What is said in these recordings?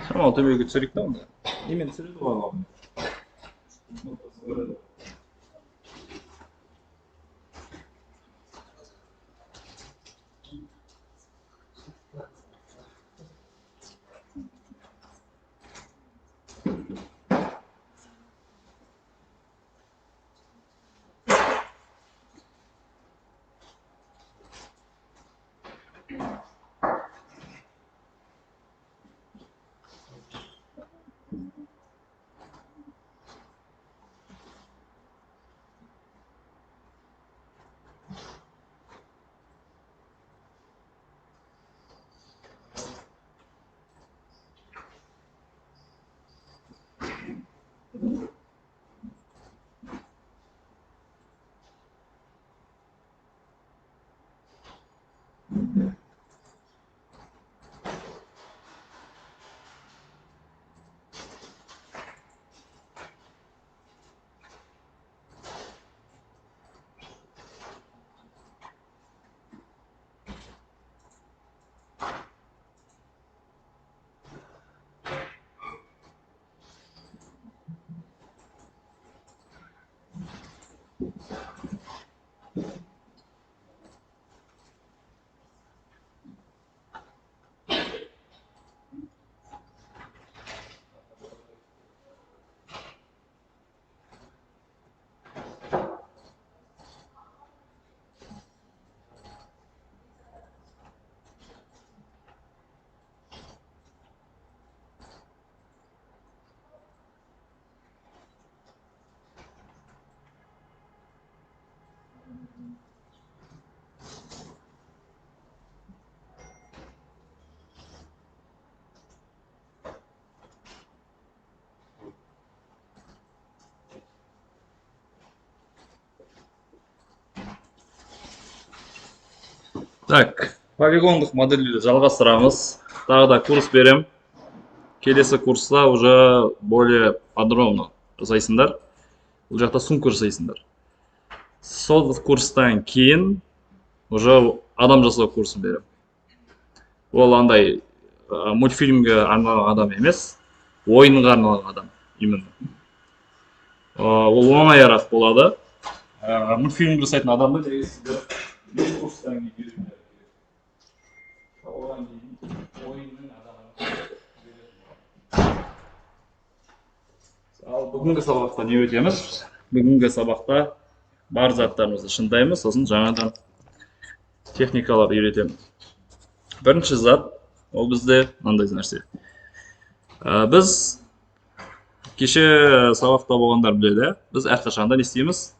шамал төбеге түсірейік та онда. Немен түсіреді ғой. Так, полигондық модельді жалғастырамыз. Тағы да курс берем. Келесі курста уже более подробно жасайсыңдар. Бұл жақта сумка жасайсыңдар. Сол курстан кейін уже адам жасау курсын берем. Ол андай мультфильмге арналған адам емес, ойынға арналған адам именно. Ол оңайырақ болады. Мультфильм жасайтын адамды дегенсіздер мен курстан кейін үйренеді. Оған дейін ойынның адамын. Ал бүгінгі сабақта не өтеміз? Бүгінгі сабақта бар заттарымызды шыңдаймыз, сосын жаңадан техникалар үйретеміз. Бірінші зат, ол бізде мынандай нәрсе. Біз кеше сабақта болғандар біледі, біз әрқашанда не істейміз?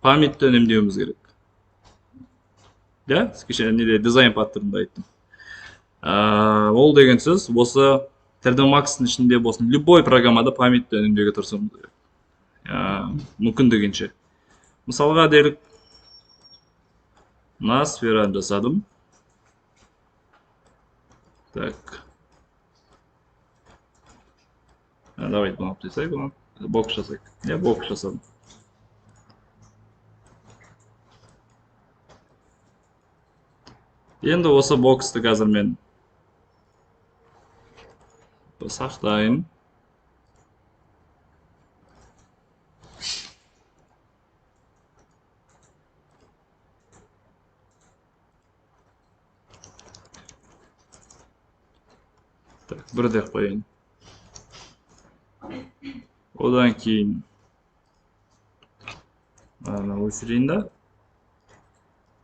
Памятті үнемдеуіміз керек. Ja, кеше неде дизайн паттернда айттым. Ол деген сөз, осы 3D Max'тың ішінде болсын, любой программада памятті үнемдеуге тырысуымыз керек. Мүмкін дегенше. Мысалға делік, мына сфераны жасадым. Так. Давайте бұны аптайсайық, бұны. Бокс жасайық. Я бокс жасадым. Енді осы боксты қазір мен сақтайын. Так, бірде қойайын. Одан кейін өшірейін да.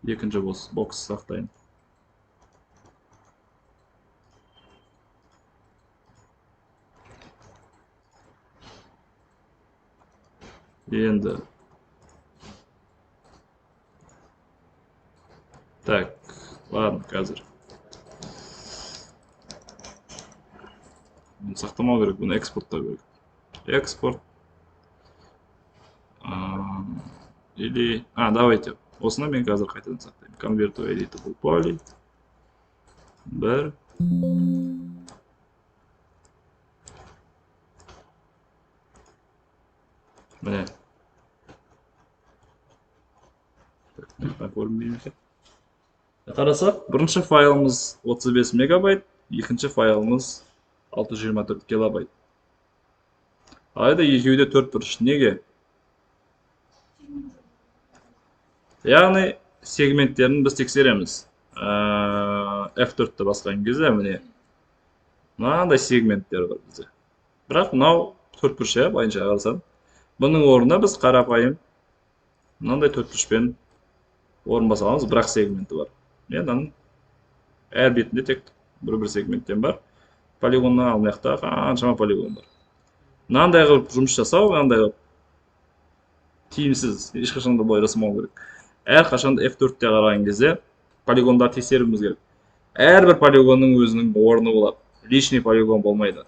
Екінші бокс сақтайын. Енді. Так, ладно, қазір. Сақтамау керек, бұны экспорттау керек. Экспорт. Или... давайте. Осыны мен қазір қайтадан сақтаймын. Convert to editable poly. Бір. Міне. Так, көрінбейміз. Қарасақ, бірінші файлымыз 35 мегабайт, екінші файлымыз 624 килобайт. Алайда екеуі де 4:3. Неге? Яғни сегменттерін біз тексереміз. F4-ті басқан кезде міне мынандай сегменттер бар бізде. Бірақ мынау 4:3, былайынша қарасам. Бұның орнына біз қарапайым мынандай 4:3-пен орын басамыз, бірақ сегменті бар. Мен әр бетінде тек бір сегменттен бар. Полигоннан ал мына қаншама полигон бар. Мынандай қылып жұмыс жасау, мынандай қылып тиімсіз, ешқашан да былай жасамау керек. Әрқашан да F4-те қараған кезде полигондарды тексеруіміз керек. Әрбір полигонның өзінің орны болады. Лишний полигон болмайды.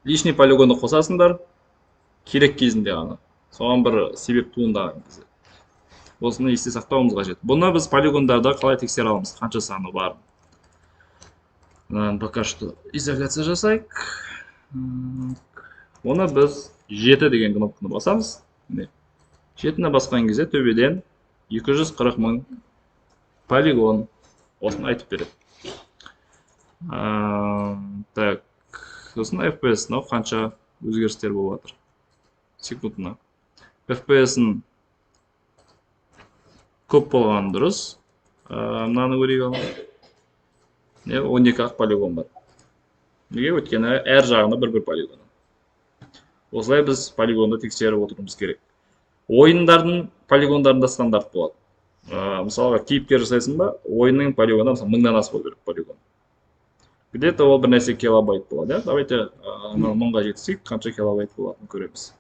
Лишний полигонды қосасыңдар, керек кезінде ғана. Соған бір себеп туындаған кезде. Осыны есте сақтауымыз қажет. Бұны біз полигондарда қалай тексере аламыз, қанша саны бар. Пока что изоляция жасайық. Оны біз 7 деген кнопканы басамыз. 7-ні басқан кезде төбеден 240 мың полигон осыны айтып береді. Так, сосын FPS-ны қанша өзгерістер болып жатыр секундына. FPS-ін көп болған дұрыс. Мынаны көрейік алып. 12 полигон бар. Неге? Өйткені әр жағында бір полигон. Осылай біз полигонды тексеріп отыруымыз керек. Ойындардың полигондарында стандарт болады. Мысалға кейіпкер жасайсың ба, ойынның полигонда 1000-нан асып керек полигон. Где-то ол бір нәрсе килобайт болады. Давайте 1000-ға жетсек, қанша килобайт болатынын көреміз.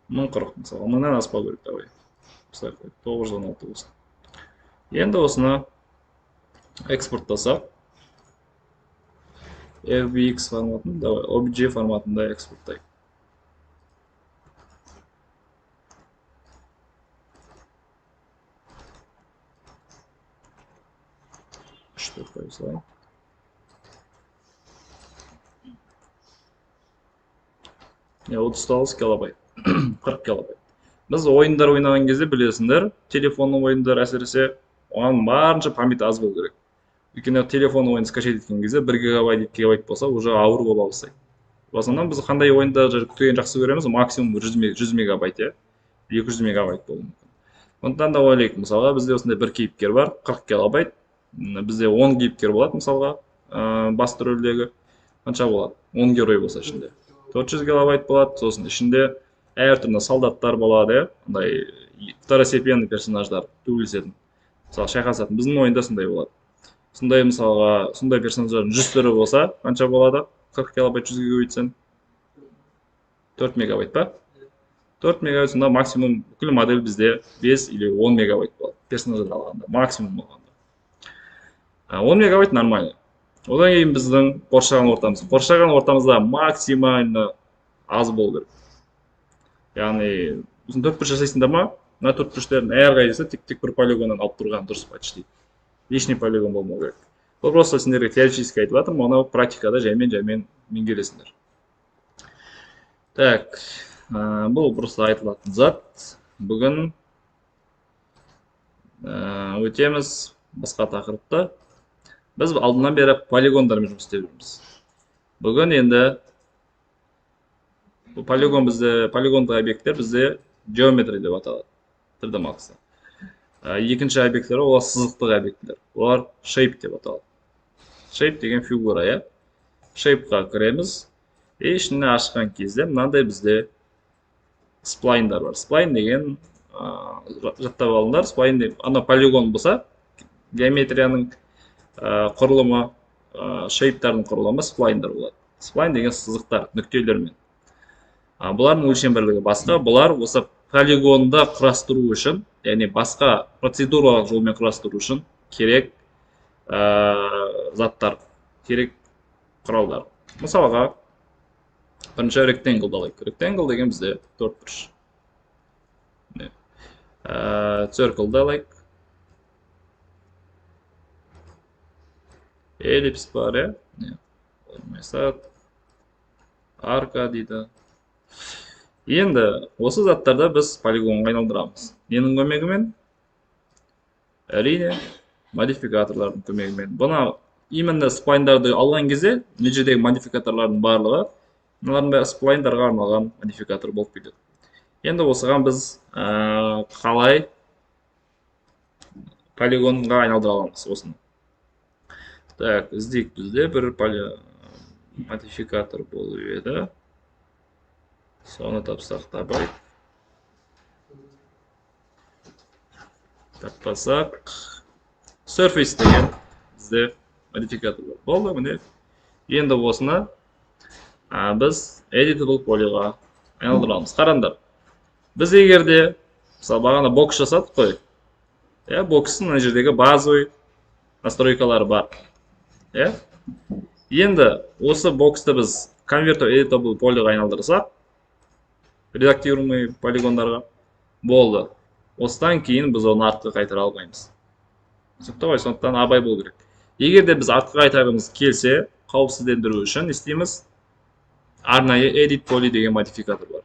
Мың 40, мысалы, 1000-нан аспау керек, давай. 916 болсын. Енді осыны экспорттасақ, FBX форматында, давай, OBJ форматында экспорттайық. Что произошло? Я 39 килобайт, 40 килобайт. Біз ойындар ойнаған кезде білесіңдер, телефонның ойындар әсіресе оған барынша память аз болу керек. Өйткені телефон ойын скачать еткен кезде 1 гигабайт, 2 гигабайт болса, уже ауыр бола бастайды. В основном біз қандай ойында күткен жақсы көреміз, максимум 100 мегабайт, 200 мегабайт болуы мүмкін. Сондықтан да ойлайық, мысалға бізде осындай бір кейіпкер бар, 40 килобайт. Бізде 10 кейіпкер болады, мысалға, басты рөлдегі. Қанша болады? 10 герой болса ішінде. 400 килобайт болады, сосын ішінде әртүрлі солдаттар болады, второстепенный персонаждар төбелесетін. Мысалы, шайқасатын. Біздің ойында сондай болады. Сондай мысалға, сондай персонаждардың 100 түрі болса, қанша болады? 40 килобайт 100-ге көбейтсең 4 мегабайт па? 4 мегабайт, сонда максимум бүкіл модель бізде 5 или 10 мегабайт болады. Персонаждар алғанда, максимум болғанда. 10 мегабайт нормально. Одан кейін біздің қоршаған ортамыз. Қоршаған ортамызда максимально аз болу керек. Яғни, біздің 4:1 жасайсыңдар ма? Мына 4:3-тердің әрқайсысы тек бір полигоннан алып тұрған дұрыс почти. Лишний полигон болмау керек. Бұл просто сендерге теоретически айтып жатырмын, оны практикада жаймен меңгересіңдер. Так, бұл просто айтылатын зат. Бүгін өтеміз басқа тақырыпта. Біз алдынан бері полигондармен жұмыс істеп жүрміз. Бүгін енді полигондық объекттер бізде geometry деп аталады. Тридомақсы. Екінші объекттер олар сызықтық объекттер. Олар shape деп аталады. Shape деген фигура, Shape-ға кіреміз. Ішіне ашқан кезде мынандай бізде spline'дар бар. Spline деген жаттап алыңдар. Spline деп, ана полигон болса, геометрияның құрылымы, shape-тардың құрылымы spline'дар болады. Spline деген сызықтар, нүктелермен. Бұлардың өлшем бірлігі басқа. Бұлар осы полигонда құрастыру үшін, яғни басқа процедуралық жолмен құрастыру үшін керек заттар, керек құралдар. Мысалға, бірінші rectangle алайық. Rectangle деген бізде 4:1. Circle алайық. Ellipse бар, Olmasa арка дейді. Енді осы заттарда біз полигонға айналдырамыз. Ненің көмегімен? Әрине, модификаторлардың көмегімен. Бұна именно сплайндарды алған кезде, мына жердегі модификаторлардың барлығы, мыналардың бәрі сплайндарға арналған модификатор болып келеді. Енді осыған біз қалай полигонға айналдыра аламыз осыны. Так, іздейік бізде бір модификатор болу еді. Соны тапсақ табайық. Таппасақ, surface деген бізде модификатор бар. Болды, міне. Енді осыны біз editable polyға айналдырамыз. Қараңдар. Біз егерде, мысалы, бағана бокс жасадық қой. Бокстың мына жердегі базовый настройкалары бар. Енді осы боксты біз convert to editable polyға айналдырсақ, редактируемый полигондарға болды. Осыдан кейін біз оны артқа қайтара алмаймыз. Сондықтан абай болу керек. Егер де біз артқа қайтарғымыз келсе, қауіпсіздендіру үшін не істейміз? Арнайы edit poly деген модификатор бар.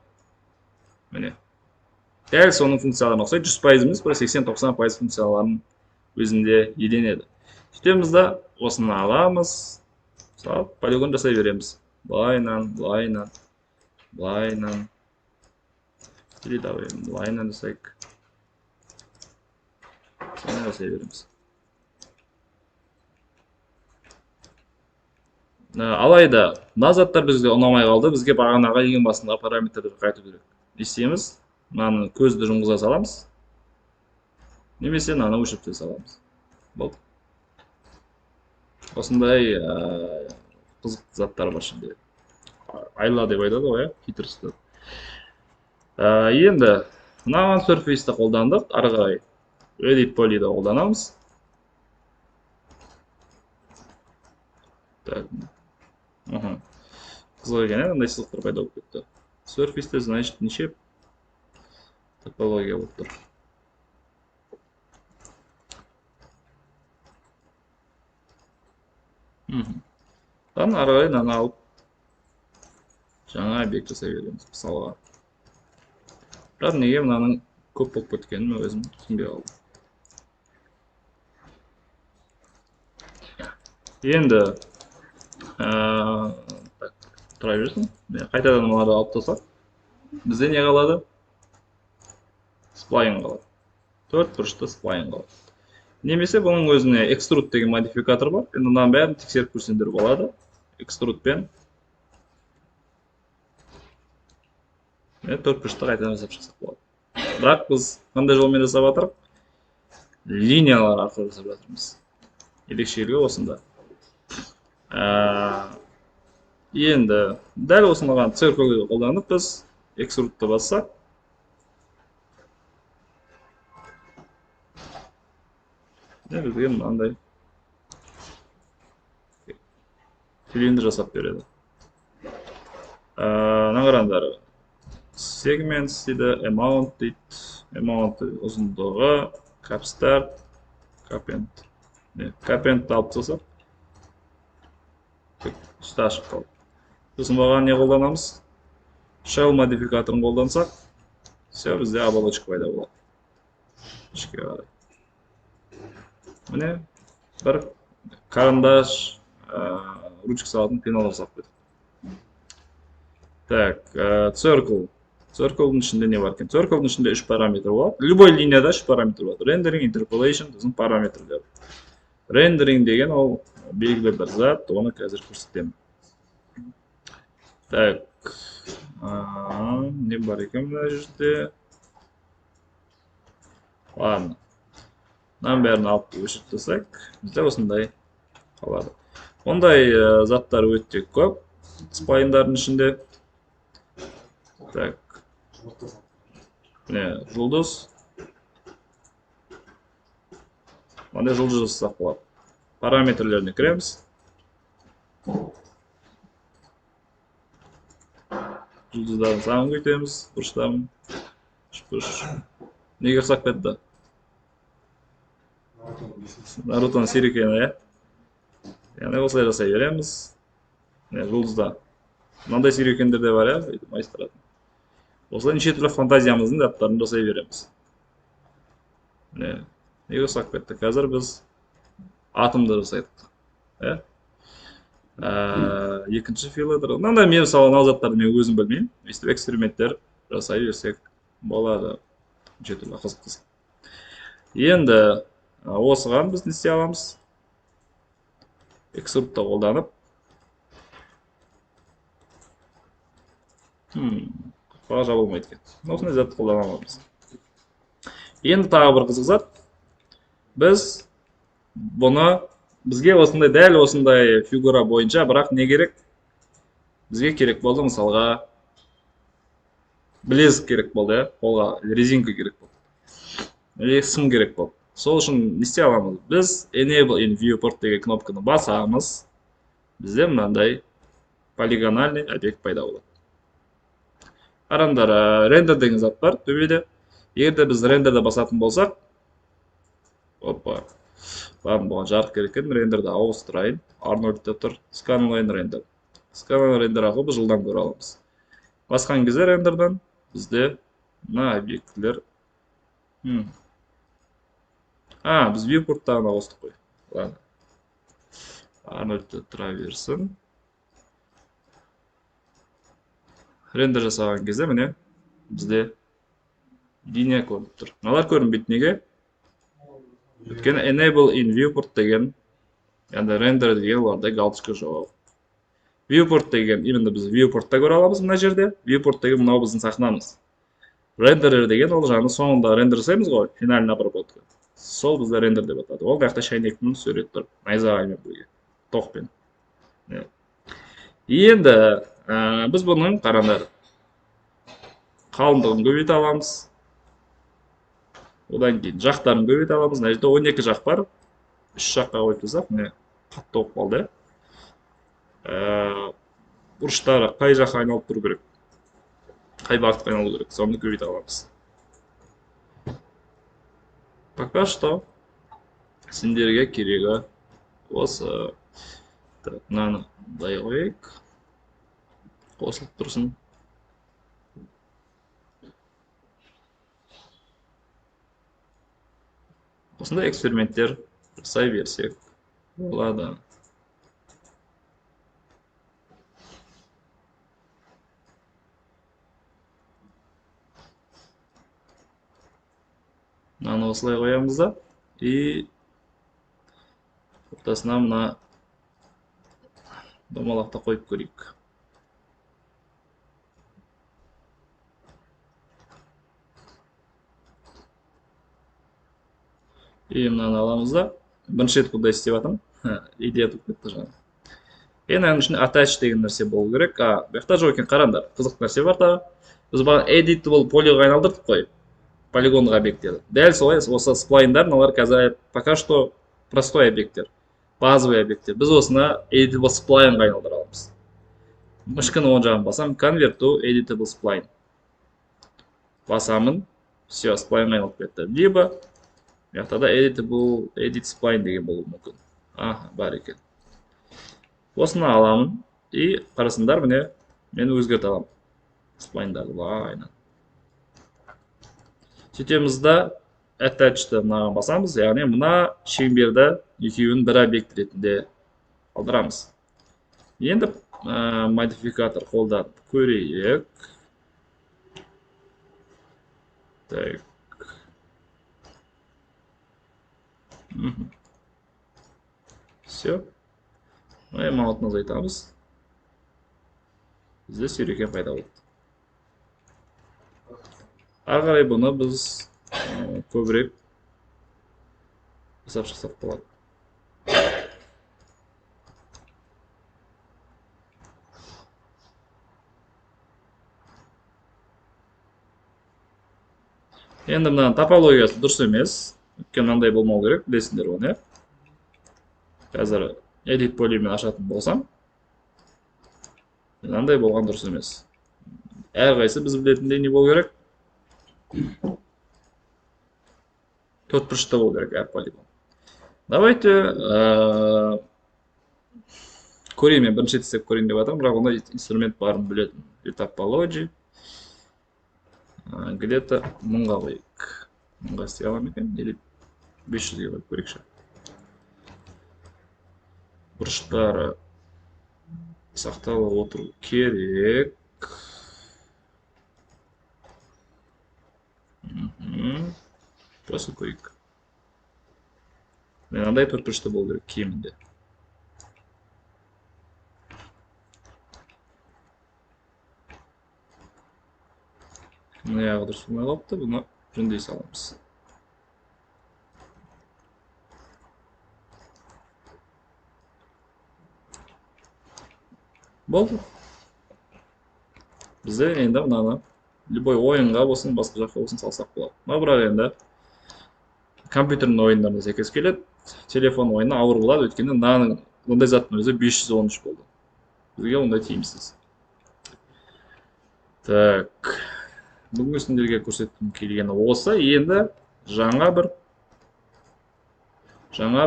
Міне. Дәл соның функцияларына ұқсайды, 100% емес, 80-90% функцияларын өзінде иеленеді. Сөйтеміз да осыны аламыз. Мысалы, полигон жасай береміз. Былайынан. Или давай, былайынан жасайық. Соны жасай береміз. Алайда, мына заттар бізге ұнамай қалды, бізге бағанаға ең басындағы параметрлерді қайту керек. Не істейміз? Мынаны көзді жұмғыза саламыз. Немесе мынаны өшірте саламыз. Болды. Осындай қызық заттар бар ішінде. Айла деп айтады ғой, хитросты. Енді мынаған surface'ті қолдандық, ары қарай edit poly'ді қолданамыз. Так. Қызық екен, қандай сызықтар пайда болып кетті. Surface'те, значит, неше топология болып тұр. Ары қарай мынаны алып жаңа объект жасай береміз, мысалға. Бірақ неге мынаның көп болып кеткенін өзім түсінбей қалдым. Енді тұра берсін. Қайтадан оларды алып тастап, бізде не қалады? Spline қалады. 4 бұрышты spline қалады. Немесе бұның өзіне extrude деген модификатор бар. Енді мынаның бәрін тексеріп көрсеңдер болады. Extrude'пен 4 бұрышты қайтадан жасап шықсақ болады. Бірақ біз қандай жолмен жасап жатырмыз? Линиялар арқылы жасап жатырмыз. Ерекшелігі осында. Енді дәл осынаған циркулді қолданып біз extrude'ті бассақ, бізге мынандай цилиндр жасап береді. Мына қараңдар. Segments дейді, amount дейді, amount ұзындығы, capstart, capend. Capend'ті алып тастасақ, үсті ашық қалды. Сосын бұған не қолданамыз? Shell модификаторын қолдансақ, все, бізде оболочка пайда болады. Ішке қарай. Міне, бір карандаш, ручка салатын пенал жасап берді. Так, circle. Circle'ның ішінде не бар екен? Circle'ның ішінде 3 параметр болады. Любой линияда 3 параметр болады. Rendering, interpolation, біздің параметрлер. Rendering деген ол белгілі бір зат, оны қазір көрсетемін. Так, не бар екен мына жерде? Ладно. Мынаның бәрін алып өшіріп тастайық, бізде осындай қалады. Ондай заттар өте көп сплайндардың ішінде. Так. Міне, жұлдыз. Мынандай жұлдыз жасасақ болады. Параметрлеріне кіреміз. Жұлдыздарын санын көйтеміз, бұрыштарын. Бұрыш. Неге ұқсап кетті? Нарутоның сирек екені, Яғни осылай жасай береміз. Жұлдызда мынандай сүйрекендер де бар, өйтіп майыстыратын. Осылай неше түрлі фантазиямыздың заттарын жасай береміз. Міне, неге ұсақ кетті? Қазір біз атомды жасайдық. Екінші филатор. Мынандай мен мысалы мынау заттарды мен өзім білмеймін. Өйстіп эксперименттер жасай берсек болады. Неше түрлі қызық. Енді осыған біз не істей аламыз? Экструдты қолданып. Қақпаға жабылмайды екен. Осындай затты қолдана аламыз. Енді тағы бір қызық зат. Біз бұны бізге осындай дәл осындай фигура бойынша, бірақ не керек? Бізге керек болды мысалға білезік керек болды, қолға резинка керек болды. Сым керек болды. Сол үшін не істей аламыз? Біз Enable in Viewport деген кнопканы басамыз. Бізде мынандай полигональный объект пайда болады. Қараңдар, рендер деген зат бар төбеде. Егерде біз рендерді басатын болсақ, опа, бұған жарық керек екен, рендерді ауыстырайын. R0-те тұр, Scanline рендер. Scanline рендер арқылы біз жылдам көре аламыз. Басқан кезде рендерден бізде мына объектілер. Біз viewporттағына қостық қой. Ладно. R0-те тұра берсін. Рендер жасаған кезде міне бізде линия көрініп тұр. Мыналар көрінбейді неге? Өйткені Enable in Viewport деген, яғни рендер деген оларда галочка жоқ. Viewport деген именно біз viewportта көре аламыз мына жерде. Viewport деген мынау біздің сахнамыз. Рендер деген ол жағын соңында рендер жасаймыз ғой, финальный обработка. Сол бізде рендер деп атады. Ол жақта шайнектің суреті тұр, найзағаймен бірге, тоқпен. Енді біз бұның қараңдар қалыңдығын көбейте аламыз. Одан кейін жақтарын көбейте аламыз. Мына жерде 12 жақ бар. 3 жаққа қойып тастап, міне қатты болып қалды. Бұрыштары қай жаққа айналып тұру керек? Қай бағытқа айналу керек? Соны көбейте аламыз. Пока что сендерге керегі осы. Мынаны былай қояйық. Қосылып тұрсын. Осындай эксперименттер жасай берсек болады. Мынаны осылай қоямыз да, и ортасына мына домалақта қойып көрейік. И мынаны аламыз да, бірінші рет бұндай істеп жатырмын. Идея туып кетті жаңа. Енді оның үшін attach деген нәрсе болу керек. Бұяқта жоқ екен, қараңдар. Қызық нәрсе бар да. Біз бағана editable полиға айналдырдық қой. Полигондық объекттерді. Дәл солай, осы сплайндар, мыналар қазір пока что простой объекттер, базовый объекттер. Біз осына editable splineға айналдыра аламыз. Мышканы оң жағын басам, convert to editable spline. Басамын, все, сплайнға айналып кетті. Либо бұяқта edit spline деген болуы мүмкін. Бар екен. Осыны аламын, и қарасындар, міне, мен өзгерт аламын. Сплайндарды айнан. Сөйтеміз да attach'ты мынаған басамыз, яғни мына шеңберді екеуін бір объект ретінде қалдырамыз. Енді модификатор қолданып көрейік. Так. Все. Маунтын азайтамыз. Бізде сүйрекен пайда болды. Ары қарай бұны біз көбірек жасап шықсақ болады. Енді мына топологиясы дұрыс емес. Өйткені мынандай болмау керек, білесіңдер оны. Қазір edit полимен ашатын болсам, мынандай болған дұрыс емес. Әрқайсы біз білетіндей не болу керек? Төртбұрышта болу керек әр полигон. Давайте көрейін, мен бірінші рет істеп көрейін деп жатырмын, бірақ ондай инструмент барын білетін. Топология. Где-то 1000-ға қояйық. 1000-ға істей аламын екен, или 500-ге қойып көрейікші. Бұрыштары сақталып отыру керек. Просто көрейік. Мен андай төртбұрышты болу керек кемінде. Мына аяғы дұрыс болмай қалыпты, бұны жөндей саламыз. Болды. Бізде енді мынаны любой ойынға болсын, басқа жаққа болсын салсақ болады. Бірақ енді компьютердің ойындарына сәйкес келеді. Телефон ойыны ауыр болады, өйткені мынаның ондай заттың өзі 513 болды. Бізге ондай тиімсіз. Так, бүгінгі сендерге көрсеткім келгені осы. Енді жаңа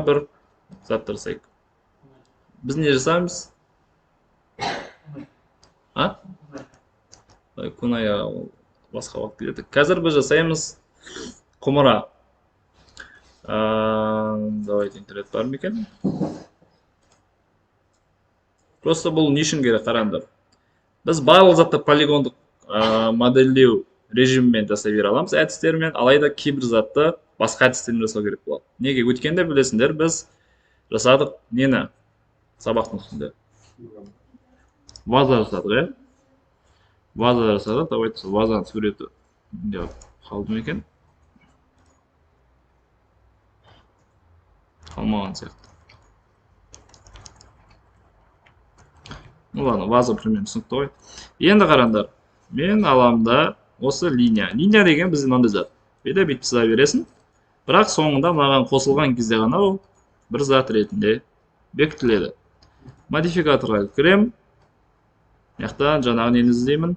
бір зат жасайық. Біз не жасаймыз? Күная басқа уақыт келеді. Қазір біз жасаймыз құмыра. Давайте интернет бар ма екен? Просто бұл не үшін керек, қараңдар. Біз барлық затты полигондық модельдеу режимімен жасай бере аламыз, әдістермен, алайда кейбір затты басқа әдістермен жасау керек болады. Неге? Өткенде білесіңдер, біз жасадық нені? Сабақтың үстінде. Ваза жасадық, е? Ваза жасадық, давайте вазаның суреті деп қалдым екен. Қалмаған сияқты. Ну ладно, ваза примерно түсінікті ғой. Енді қараңдар, мен аламда осы линия. Линия деген біздің мынандай зат. Бүйтіп сыза бересің, бірақ соңында маған қосылған кезде ғана ол бір зат ретінде бекітіледі. Модификаторға кірем. Яқтан жаңағы нені іздеймін?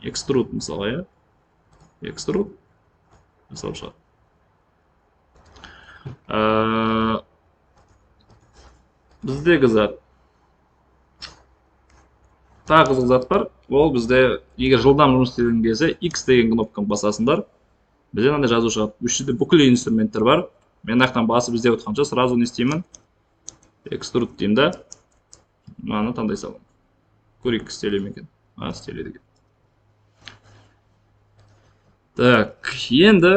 Экструд мысалға, я? Экструд. Мысал шығар. Біздегі зат. Тағы қызық зат бар. Ол бізде, егер жылдам жұмыс істеген кезде X деген кнопканы басасыңдар, бізде мынандай жазу шығады. Үш жерде бүкіл инструменттер бар. Мен ақтан басып іздеп отқанша сразу не істеймін? Экструд деймін да. Мынаны таңдай саламын. Көрейік, істеле ме екен? Істеледі екен. Так, енді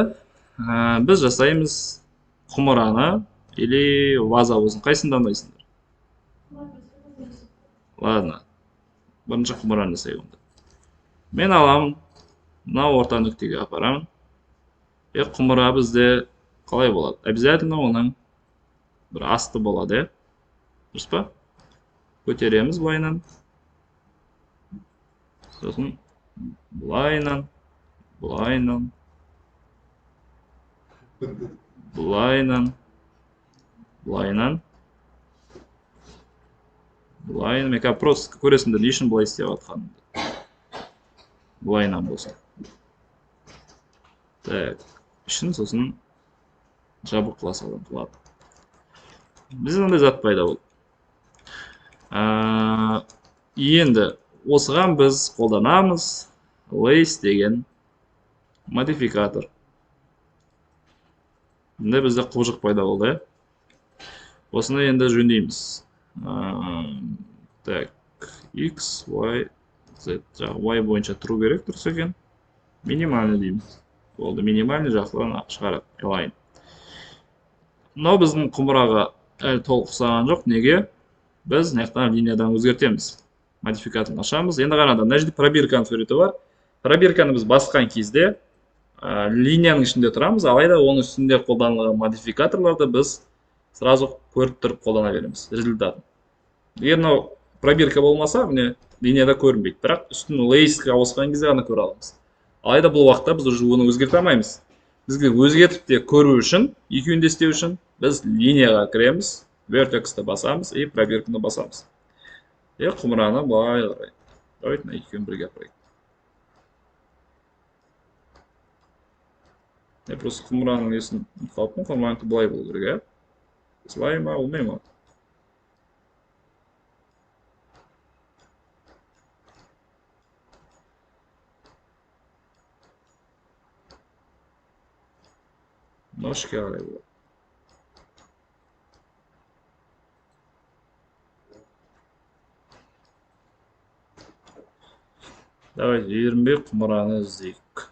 біз жасаймыз құмыраны или ваза болсын. Қайсысын таңдайсыңдар? Ладно. Бірінші құмыраны жасайық онда. Мен аламын, мына орта нүктеге апарамын. Құмыра бізде қалай болады? Обязательно оның бір асты болады, дұрыс па? Көтереміз былайынан. Сосын былайынан, былайынан, былайынан, былайынан. Былайынан, мен просто көресіңдер, не үшін былай істеп жатқанымды. Былайынан болсын. Так, үшін сосын жабық қыла салам. Ладно. Бізде мынандай зат пайда болды. Енді осыған біз қолданамыз lace деген модификатор. Енді бізде құбыжық пайда болды. Осыны енді жөндейміз. Так, x, y, z. Y бойынша true керек дұрыс екен. Минимальный дейміз. Болды, минимальный жақсылығын шығарады. Align. Мынау біздің құмыраға әлі толық ұқсаған жоқ. Неге? Біз наяқтан линиядан өзгертеміз. Модификаторын ашамыз. Енді қараңдар, мына жерде пробирканың суреті бар. Пробирканы біз басқан кезде линияның ішінде тұрамыз, алайда оның үстінде қолданылған модификаторларды біз сразу көріп тұрып қолдана береміз результатын. Егер мынау пробирка болмаса, міне линияда көрінбейді, бірақ үстін лейсқа ауысқан кезде ғана көре аламыз. Алайда бұл уақытта біз уже оны өзгерте алмаймыз. Бізге өзгертіп те көру үшін, екеуін де істеу үшін біз линияға кіреміз, вертексті басамыз и пробирканы басамыз. Құмыраны былай қарайық. Давайте екеуін бірге апарайық. Просто құмыраның несін қалыппын, құмыраның былай болу керек, Слай ма, олмай ма? Ножке қарай болады. Давайте ерінбей құмыраны іздейік.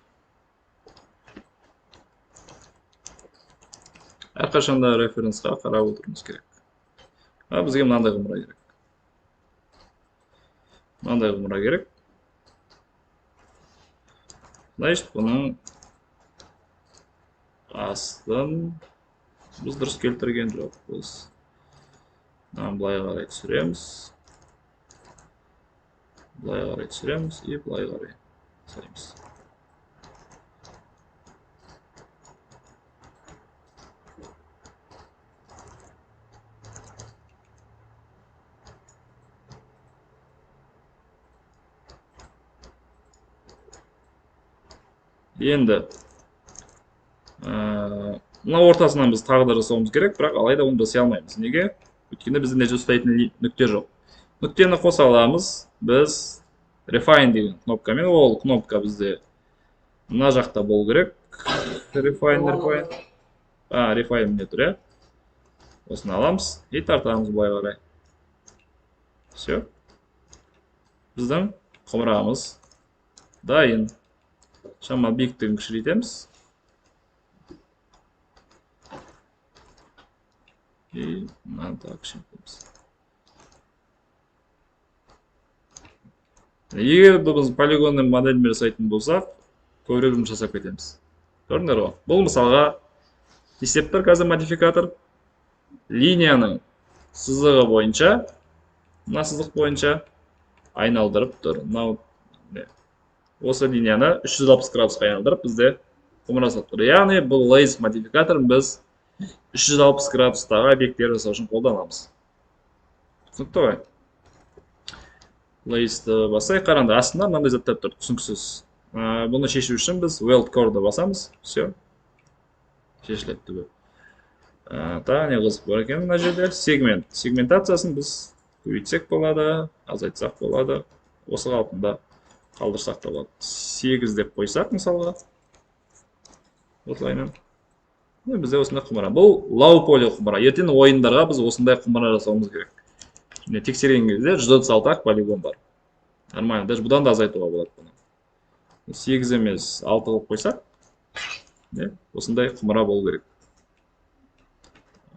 Әрқашанда референсқа қарап отыруымыз керек. Бізге мынандай құмыра керек. Мынандай құмыра керек. Значит, бұның астын біз дұрыс келтірген жоқпыз. Былай қарай түсіреміз. Былай қарай түсіреміз и былай қарай саламыз. Енді мына ортасынан біз тағы да жасауымыз керек, бірақ алайда оны жасай алмаймыз. Неге? Өйткені бізде мына жерде ұстайтын нүкте жоқ. Нүктені қоса аламыз. Біз refine деген кнопкамен, ол кнопка бізде мына жақта болу керек. Refine. Refine міне тұр, иә. Осыны аламыз и тартамыз былай қарай. Все. Біздің құмырамыз дайын. Шама биіктігін кішірейтеміз. И мынаны тағы кішірейтеміз. Егер біз полигонный модельмен жасайтын болсақ, көбірек жұмыс жасап кетеміз. Көрдіңдер ғой? Бұл мысалға есептер қазір модификатор линияның сызығы бойынша, мына сызық бойынша айналдырып тұр. Осы линияны 360 градусқа айналдырып бізде құмыра жасап тұр. Яғни бұл layers модификаторын біз 360 градустағы объекттер жасау үшін қолданамыз. Түсінікті ғой? Layers'ты басай, қараңдар, астында мынандай заттар тұр, түсініксіз. Бұны шешу үшін біз weld core'ды басамыз. Все. Шешіледі түбі. Тағы не қызық бар екен мына жерде? Сегмент. Сегментациясын біз көбейтсек болады, азайтсақ болады. Осы қалпында қалдырсақ та болады. 8 деп қойсақ мысалға. Осылаймен. Бізде осындай құмыра. Бұл low poly құмыра. Ертең ойындарға біз осындай құмыра жасауымыз керек. Тексерген кезде 136 полигон бар. Нормально. Даже бұдан да азайтуға болады бұны. 8 емес 6 қылып қойсақ, осындай құмыра болу керек.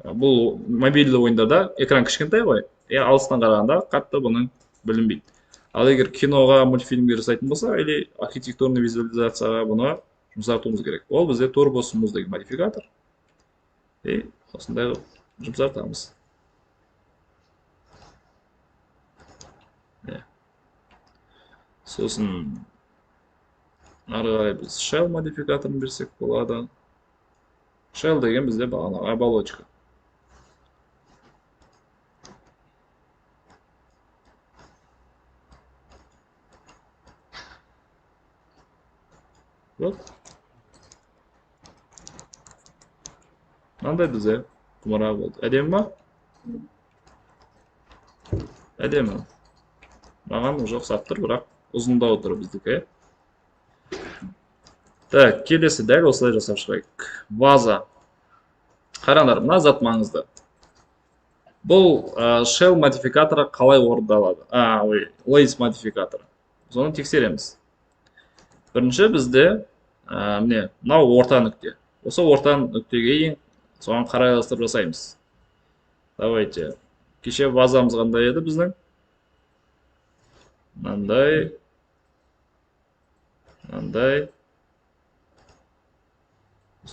Бұл мобильді ойындарда экран кішкентай ғой. Алыстан қарағанда қатты бұның білінбейді. Ал егер киноға, мультфильмге жасайтын болса, или архитектурный визуализацияға бұны жұмсартуымыз керек. Ол бізде Turbo Smooth деген модификатор. И осындай жұмсартамыз. Сосын ары қарай біз Shell модификаторын берсек болады. Shell деген бізде бағанағы оболочка. Мынандай бізде құмыра болды. Әдемі ма? Әдемі. Маған уже ұқсап тұр, бірақ ұзындау тұр біздікі. Так, келесі дәл осылай жасап шығайық. Ваза. Қараңдар, мына зат маңызды. Бұл Shell модификаторы қалай орындалады? Layers модификаторы. Соны тексереміз. Бірінші бізде мынау орта нүкте. Осы орта нүктеге ең соған қарайластырып жасаймыз. Давайте. Кеше вазамыз қандай еді біздің? Мынандай.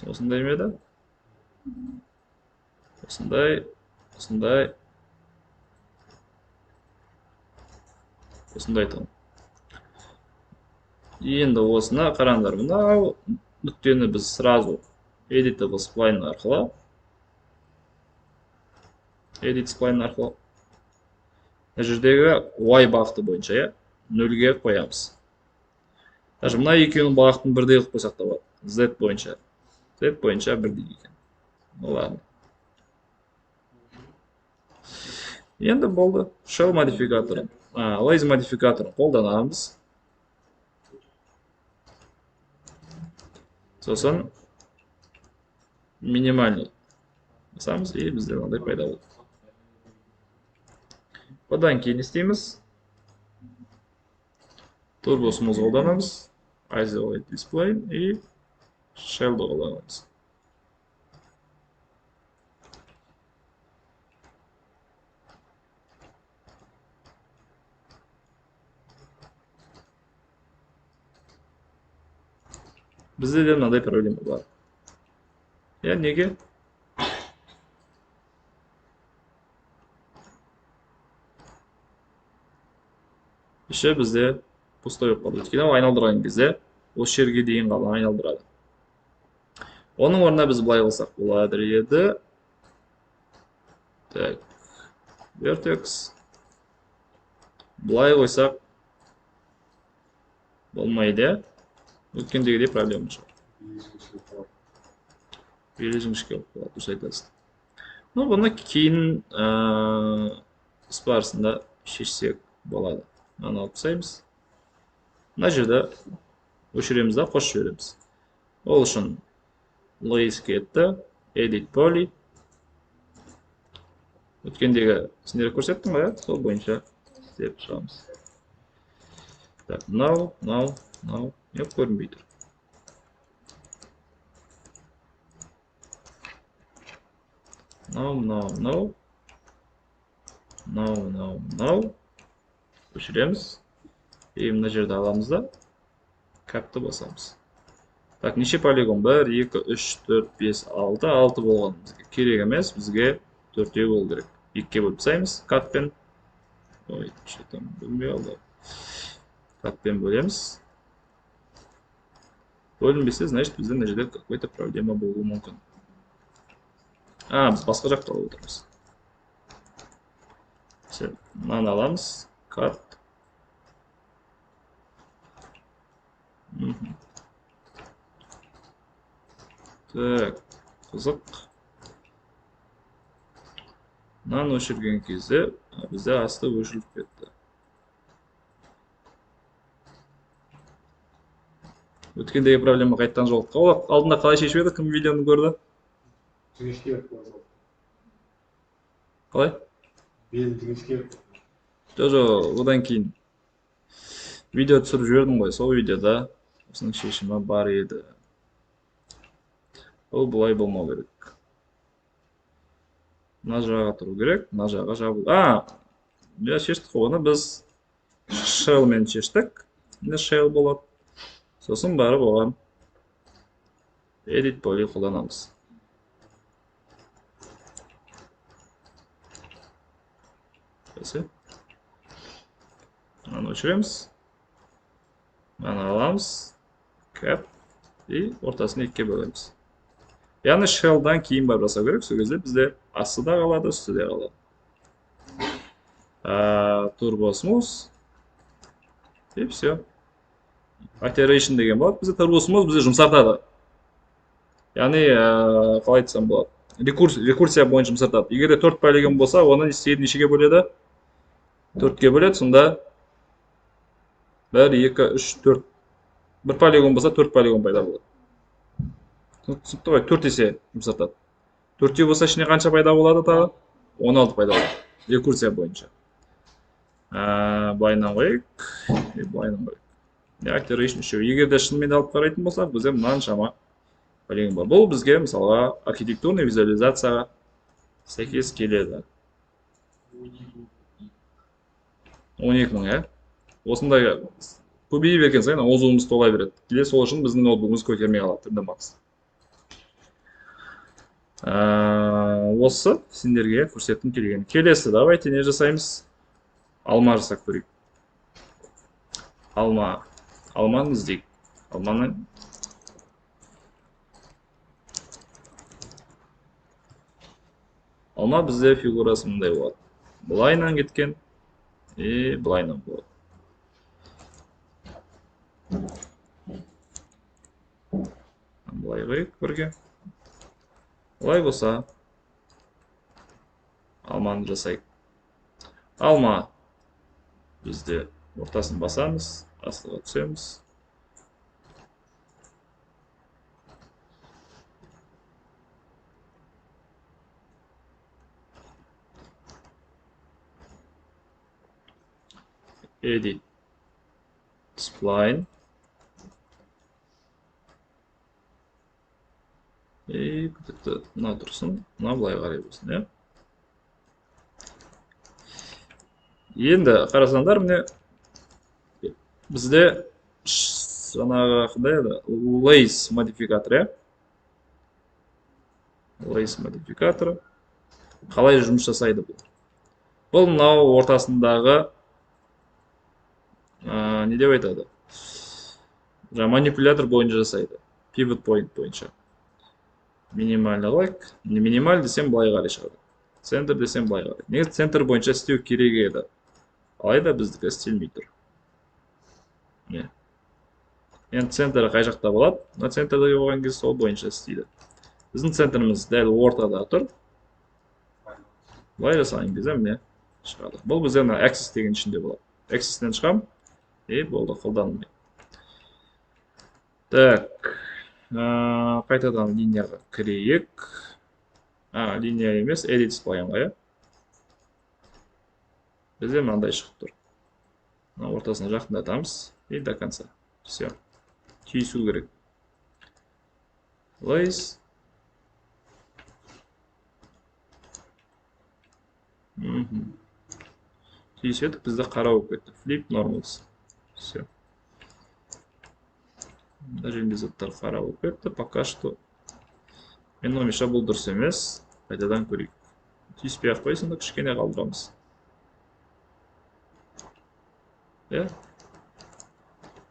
Осындай ме еді? Осындай тұғын. Енді осына қараңдар. Мынау нүктені біз сразу Editable Spline арқылы жердегі Y бағыты бойынша нөлге қоямыз. Даже мына екеуінің бағытын бірдей қылып қойсақ та болады. Z бойынша бірдей екен. Ладно. Енді болды. Shell модификаторын, Layers модификаторын қолданамыз. Сосын минимальный басамыз и бізде мынандай пайда болды. Одан кейін не істейміз? Турбосымызды қолданамыз, isolate display и shell'ді қолданамыз. Бізде де мынандай проблема бар. Неге? Еще бізде пустой болып қалды. Өйткені айналдырған кезде осы жерге дейін ғана айналдырады. Оның орнына біз былай қылсақ болады еді. Так, vertex. Былай қойсақ болмайды. Өткендегідей проблема шығар. Бележіңішке болып қалады, дұрыс айтасыз. Бұны кейін іс барысында шешсек болады. Мынаны алып тастаймыз. Мына жерде өшіреміз да қосып жібереміз. Ол үшін lace кетті, edit poly. Өткендегі сендер көрсеттім ғой, сол бойынша істеп шығамыз. Так, мынау. Yok, көрінбей тұр. Мынау. Өшіреміз. И мына жерді аламыз да капты басамыз. Так, неше полигон? 1, 2, 3, 4, 5, 6. 6 болған бізге керек емес, бізге 4 болу керек. 2-ге бөліп тастаймыз катпен. Ой, что-то бөлмей алды. Катпен бөлеміз. Бөлінбесе, значит, бізде мына жерде какой-то проблема болуы мүмкін. Біз басқа жақта алып отырмыз. Мынаны аламыз. Кат. Так, қызық. Мынаны өшірген кезде бізде асты өшіріп кетті. Өткендегі проблема қайттан жолыққа. Алдында қалай шешіп еді? Кім видеоны көрді? Қалай? Жоқ, одан кейін видео түсіріп жібердім ғой. Сол видеода осының шешімі бар еді. Ол бұлай болмау керек. Мына жағаға тұру керек, мына жағаға жабылды. Шештік оны біз shellмен шештік. Міне shell болады. Сосын барып оған edit poly қолданамыз. Мынаны өшіреміз. Мынаны аламыз. Cap. И ортасын 2-ге бөлеміз. Яғни shell'дан кейін барып жасау керек. Сол кезде бізде асты да қалады, үсті де қалады. Turbo smooth. И все. Iteration деген болады. Бізде turbo smooth бізде жұмсартады. Яғни, қалай айтсам болады. Рекурсия бойынша жұмсартады. Егер де 4 полигон болса, оны нешеге бөледі? 4-ге бөледі, сонда 1, 2, 3, 4. Бір полигон болса, 4 полигон пайда болады. Түсінікті ғой, 4 есе жұмсартады. 4-те болса, ішіне қанша пайда болады тағы? 16 пайда болады. Рекурсия бойынша. Былайынан қойық. Iteration үшеу. Егер де шынымен алып қарайтын болса, бізде мынаншама полигон бар. Бұл бізге, мысалға, архитектурный визуализацияға сәйкес келеді. 12 мың, осындай көбейе берген сайын озуымыз тола береді. Келе сол үшін біздің ноутбугымыз көтермей қалады, тіпті макс. Осы сендерге көрсеткім келген. Келесі, давайте не жасаймыз? Алма жасап көрейік. Алманы іздейік. Алма бізде фигурасы мындай болады. Былайынан кеткен, былайынан болады. Былай қойық бірге. Былай болса, алманы жасайық. Алма бізде ортасын басамыз, астыға түсеміз. edit spline мына тұрсын, мына былай қарай болсын, иә. Енді қарасаңдар, міне бізде жаңағы қандай еді? Lace модификаторы, иә. Lace модификаторы қалай жұмыс жасайды бұл? Бұл мынау ортасындағы не деп айтады? Манипулятор бойынша жасайды. Pivot point бойынша. Минимальный лайк. Минималь десем былай қарай шығады. Центр десем былай қарай. Негізі центр бойынша істеу керек еді. Алайда біздікі істелмей тұр. Енді центрі қай жақта болады? Мына центрде болған кезде сол бойынша істейді. Біздің центріміз дәл ортада тұр. Былай жасаған кезде міне шығады. Бұл бізде мына axis деген ішінде болады. Axis'тен шығам. Болды, қолданылмайды. Так, қайтадан линияға кірейік. Линия емес, edit spline-ға, иә. Бізде мынандай шығып тұр. Ортасына жақындатамыз и до конца. Все. Түйісу керек. Lace. Түйіседік, бізде қара болып кетті. Flip normals. Все. Даже заттар қара болып кетті. Пока что мен ойымша бұл дұрыс емес. Қайтадан көрейік. Түйіспей ақ қойсын да кішкене қалдырамыз. Иә.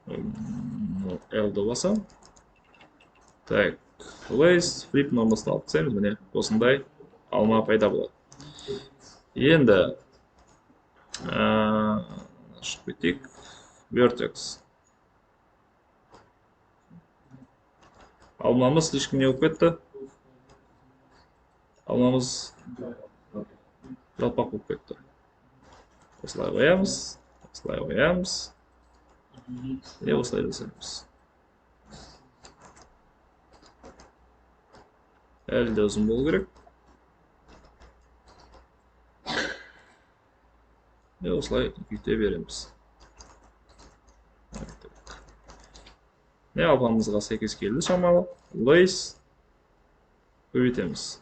L-ді басам. Так, Lace, Flip normals алып тастаймыз. Міне осындай алма пайда болады. Енді шығып кетейік. Vertex. Алмамыз слишком не болып кетті. Алмамыз жалпақ болып кетті. Осылай қоямыз. Осылай қоямыз. Осылай жасаймыз. Әлі де ұзын болу керек. Осылай күйте береміз. Алпамызға сәйкес келді шамалы. Lace көбейтеміз.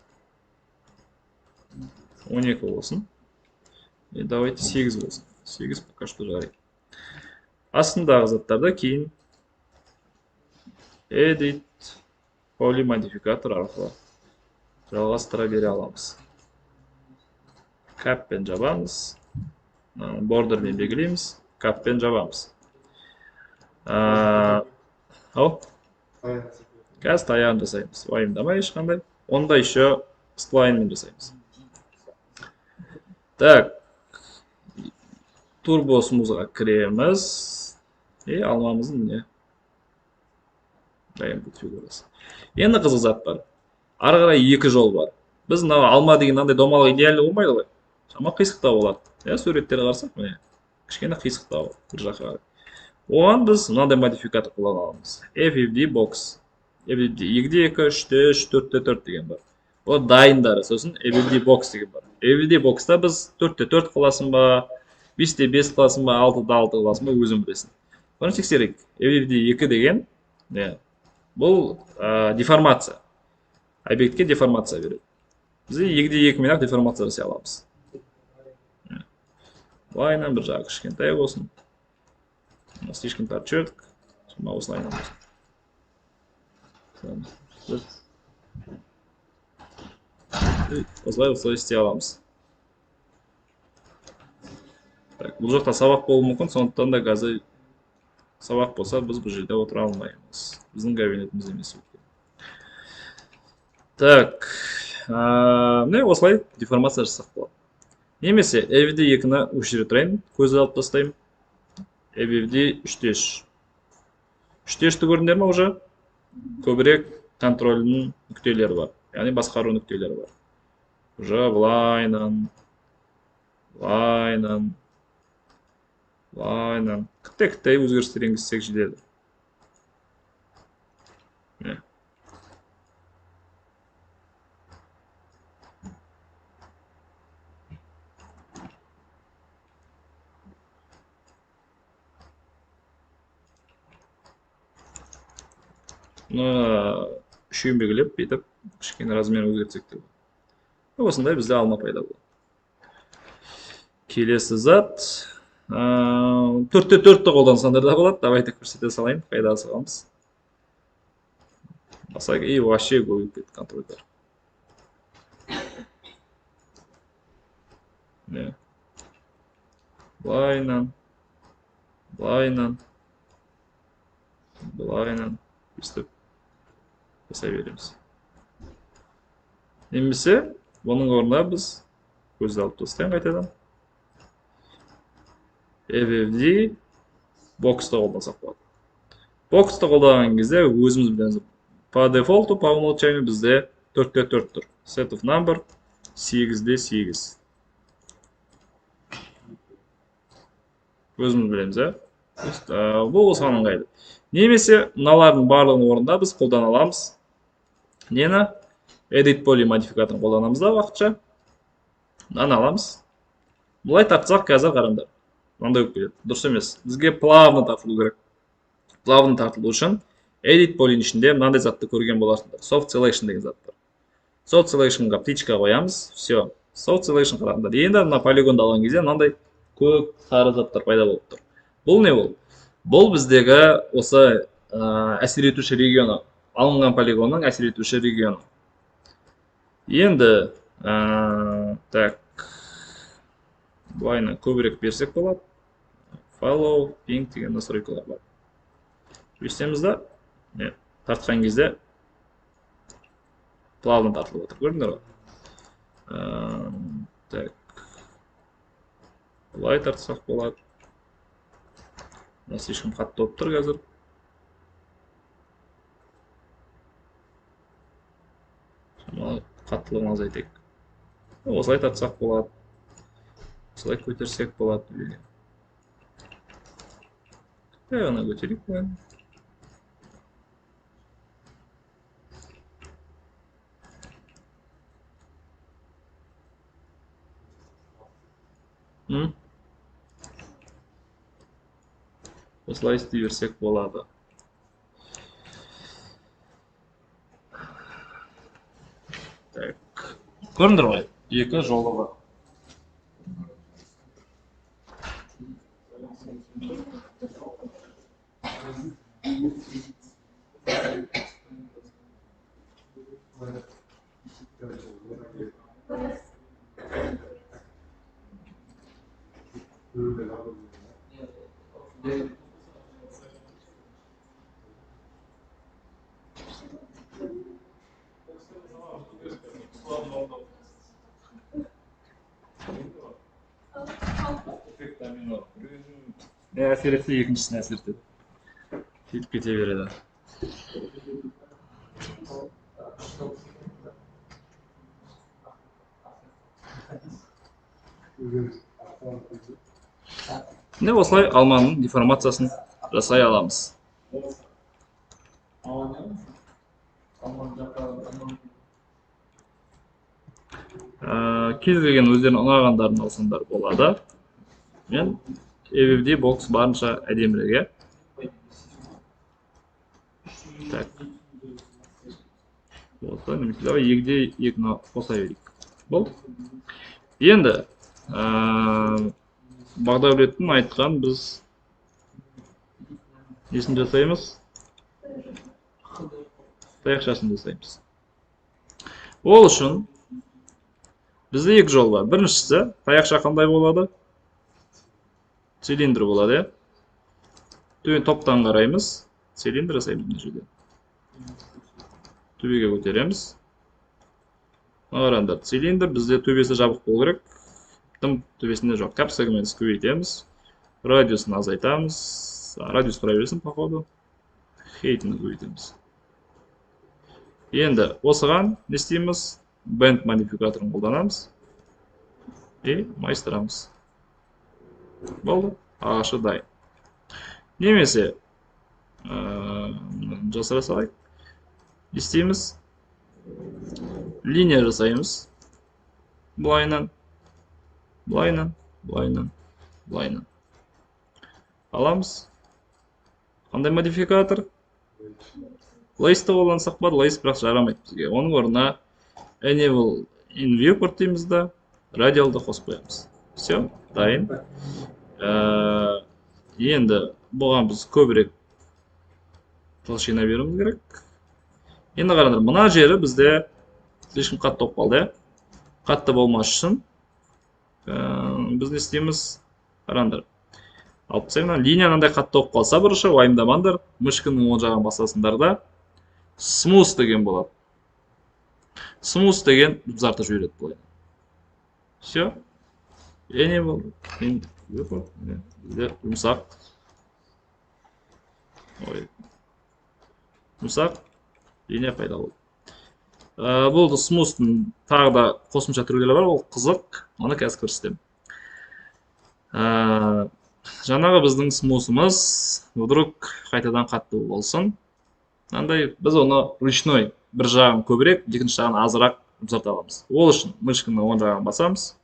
12 болсын. Давайте 8 болсын. 8 пока что жарайды. Астындағы заттарды кейін edit poly модификатор арқылы жалғастыра бере аламыз. Каппен жабамыз. Бордермен белгілейміз. Каппен жабамыз. Қазір таяғын жасаймыз. Уайымдамай ешқандай. Онда еще сплайнмен жасаймыз. Так. Турбосымызға кіреміз. Алмамыздың не? Дайын бұл фигурасы. Енді қызық зат бар. Ары қарай екі жол бар. Біз алма деген андай домалақ идеалды болмайды ғой. Шама қисықтау болады. Суреттерді қарасақ, міне. Кішкене қисықтау бір жаққа қарай. Оған біз мынандай модификатор қолдана аламыз. FFD box. FFD 2-де 2, 3-те 3, 4-те 4 деген бар. Ол дайындары, сосын FFD box деген бар. FFD boxта біз 4-те 4 қыласын ба, 5-те 5 қыласын ба, 6-да 6 қыласын ба, өзің білесің. Бұны тексерейік. FFD 2 деген, бұл деформация. Объектке деформация береді. Біз 2-де 2 мен деформация жасай аламыз. Лайнан бір жағы кішкентай болсын. Слишком торчет. Осылай осылай істей аламыз. Бұл жақта сабақ болуы мүмкін, сондықтан да қазір сабақ болса, біз бұл жерде отыра алмаймыз. Біздің кабинетіміз емес өткен. Так, міне осылай деформация жасақ болады. Немесе FFD 2-ні өшіре тұрайын, көзді алып тастайым. FFD 3-те 3. 3-те 3-ті көрдіңдер ме уже? Көбірек контролінің нүктелері бар. Яғни басқару нүктелері бар. Уже лайнан. Кіттай өзгерістер енгізсек жетеді. үшеуін белгілеп бүйтіп кішкене размерін өзгертсек те болады. Осындай бізде алма пайда болады. Келесі зат 4-те 4-ті қолдансаңдар да болады. Давайте көрсете салайын, қайда саламыз. Басайық, и вообще көбейіп кетті контрольдар. Былайынан, былайынан, былайынан өстіп жасай береміз. Немесе бұның орнына біз көзді алып тастайын қайтадан. FFD боксты қолдансақ болады. Боксты қолданған кезде өзіміз білеміз. По дефолту, по умолчанию бізде 4-те 4 тұр. Set of number 8-де 8. Өзіміз білеміз, бұл санын қайды. Немесе мыналардың барлығын орнында біз қолдана аламыз. Нені? Edit poly модификаторын қолданамыз да уақытша. Мынаны аламыз. Бұлай тартсақ қазір қараңдар. Мынандай болып келеді. Дұрыс емес. Бізге плавно тартылу керек. Плавно тартылу үшін Edit poly'nin ішінде мынандай затты көрген боласыңдар. Soft selection деген заттар. Soft selection'ға птичка қоямыз. Все. Soft selection қараңдар. Енді мына полигонды алған кезде мынандай көк сары заттар пайда болып тұр. Бұл не ол? Бұл біздегі осы әсер етуші регионы, алынған полигонның әсер етуші регионы. Енді так бұлайына көбірек берсек болады. Follow, ping деген настройкалар бар. Өстеміз да, тартқан кезде плавно тартылып отыр. Көрдіңдер ғой? Так. Бұлай тартсақ болады. Нас ешкім қатты болып тұр қазір. Қаттылығын азайтайық. Осылай тартсақ болады. Осылай көтерсек болады. Ғана көтерейік қойын. Осылай істей берсек болады. Көрдіңдер ғой? Екі жолы бар. Әсер етсе екіншісіне әсер етеді. Кетіп кете береді. Міне осылай алманың деформациясын жасай аламыз. Кез келген өздерінің ұнағандарын алсаңдар болады. Мен FFD бокс барынша әдемірек. Так. Осы немесе давай егде екіні қоса берейік. Бұл. Енді Бағдәулеттің айтқан біз несін жасаймыз? Таяқшасын жасаймыз. Ол үшін бізде екі жол бар. Біріншісі таяқша қандай болады? Цилиндр болады. Төмен топтан қараймыз. Цилиндр жасаймыз мына жерде. Төбеге көтереміз. Қараңдар, цилиндр бізде төбесі жабық болу керек. Тым төбесінде жоқ. Кап сегментін көбейтеміз. Радиусын азайтамыз. Радиус тұра берсін походу. Хейтін көбейтеміз. Енді осыған не істейміз? Bend модификаторын қолданамыз. И майыстырамыз. Болды. Ағашы дайын. Немесе жасыра салайық. Істейміз. Линия жасаймыз. Бұлайынан. Бұлайынан. Бұлайынан. Бұлайынан. Аламыз. Қандай модификатор? Lace'ті қолдансақ болады, Lace бірақ жарамайды бізге. Оның орнына enable in viewport дейміз да, радиалды қосып қоямыз. Все, дайын. Енді бұған біз көбірек толщина беруіміз керек. Енді қараңдар, мына жері бізде слишком қатты болып қалды. Қатты болмас үшін біз не істейміз? Қараңдар. Алып тастайық, линия мынандай қатты болып қалса, бұрышы уайымдамаңдар, мышканың оң жағын басасыңдар да smooth деген болады. Smooth деген жұмсартып жібереді былай. Все. Enable in viewport. Жұмсақ. Жұмсақ линия пайда болды. Бұл smooth'тың тағы да қосымша түрлері бар, ол қызық. Оны қазір көрсетемін. Жаңағы біздің смусымыз вдруг қайтадан қатты болсын. Мынандай біз оны ручной бір жағын көбірек, екінші жағын азырақ жұмсарта аламыз. Ол үшін мышканың оң жағын басамыз.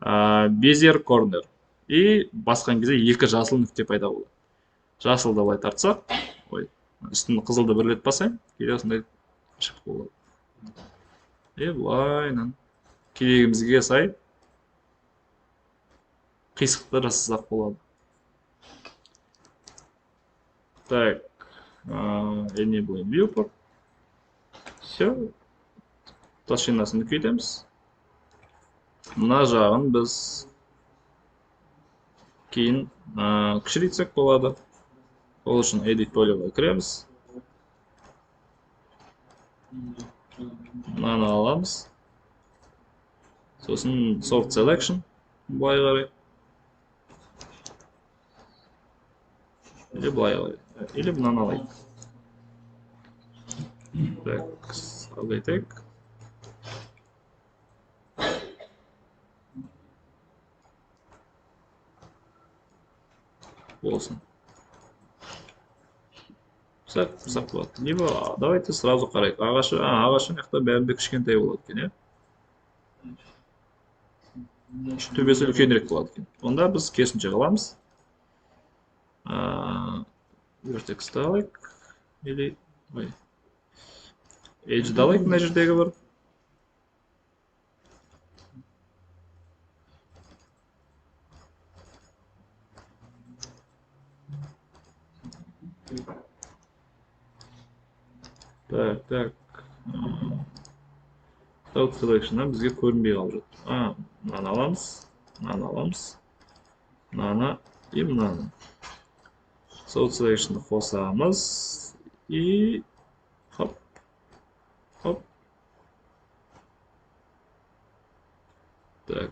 Bezier corner. И басқан кезде екі жасыл нүкте пайда болады. Жасылды былай тартсақ, үстін қызылды бір рет басайын, келе осындай шығып болады. Былайынан керегімізге сай қисықты жасасақ болады. Так, enable in viewport. Все. Толщинасын үлкейтеміз. Мына жағын біз кейін кішірейтсек болады. Ол үшін edit полеға кіреміз. Мынаны аламыз. Сосын soft selection былай қарай. Или былай алайық. Или мынаны алайық. Так, салайтайық. Болсын. Пысақ болады. Либо давайте сразу қарайық. Ағашы мақта бәрінде кішкентай болады екен, төбесі үлкенірек болады екен. Онда біз керісінше қаламыз. Vertexті алайық. Или Edge'ді алайық, мына жердегі бар. Так. Soft selection'нан бізге көрінбей қалып жатыр. Мынаны аламыз. Мынаны и мынаны. Soft selection'ды қосамыз. И хоп. Так.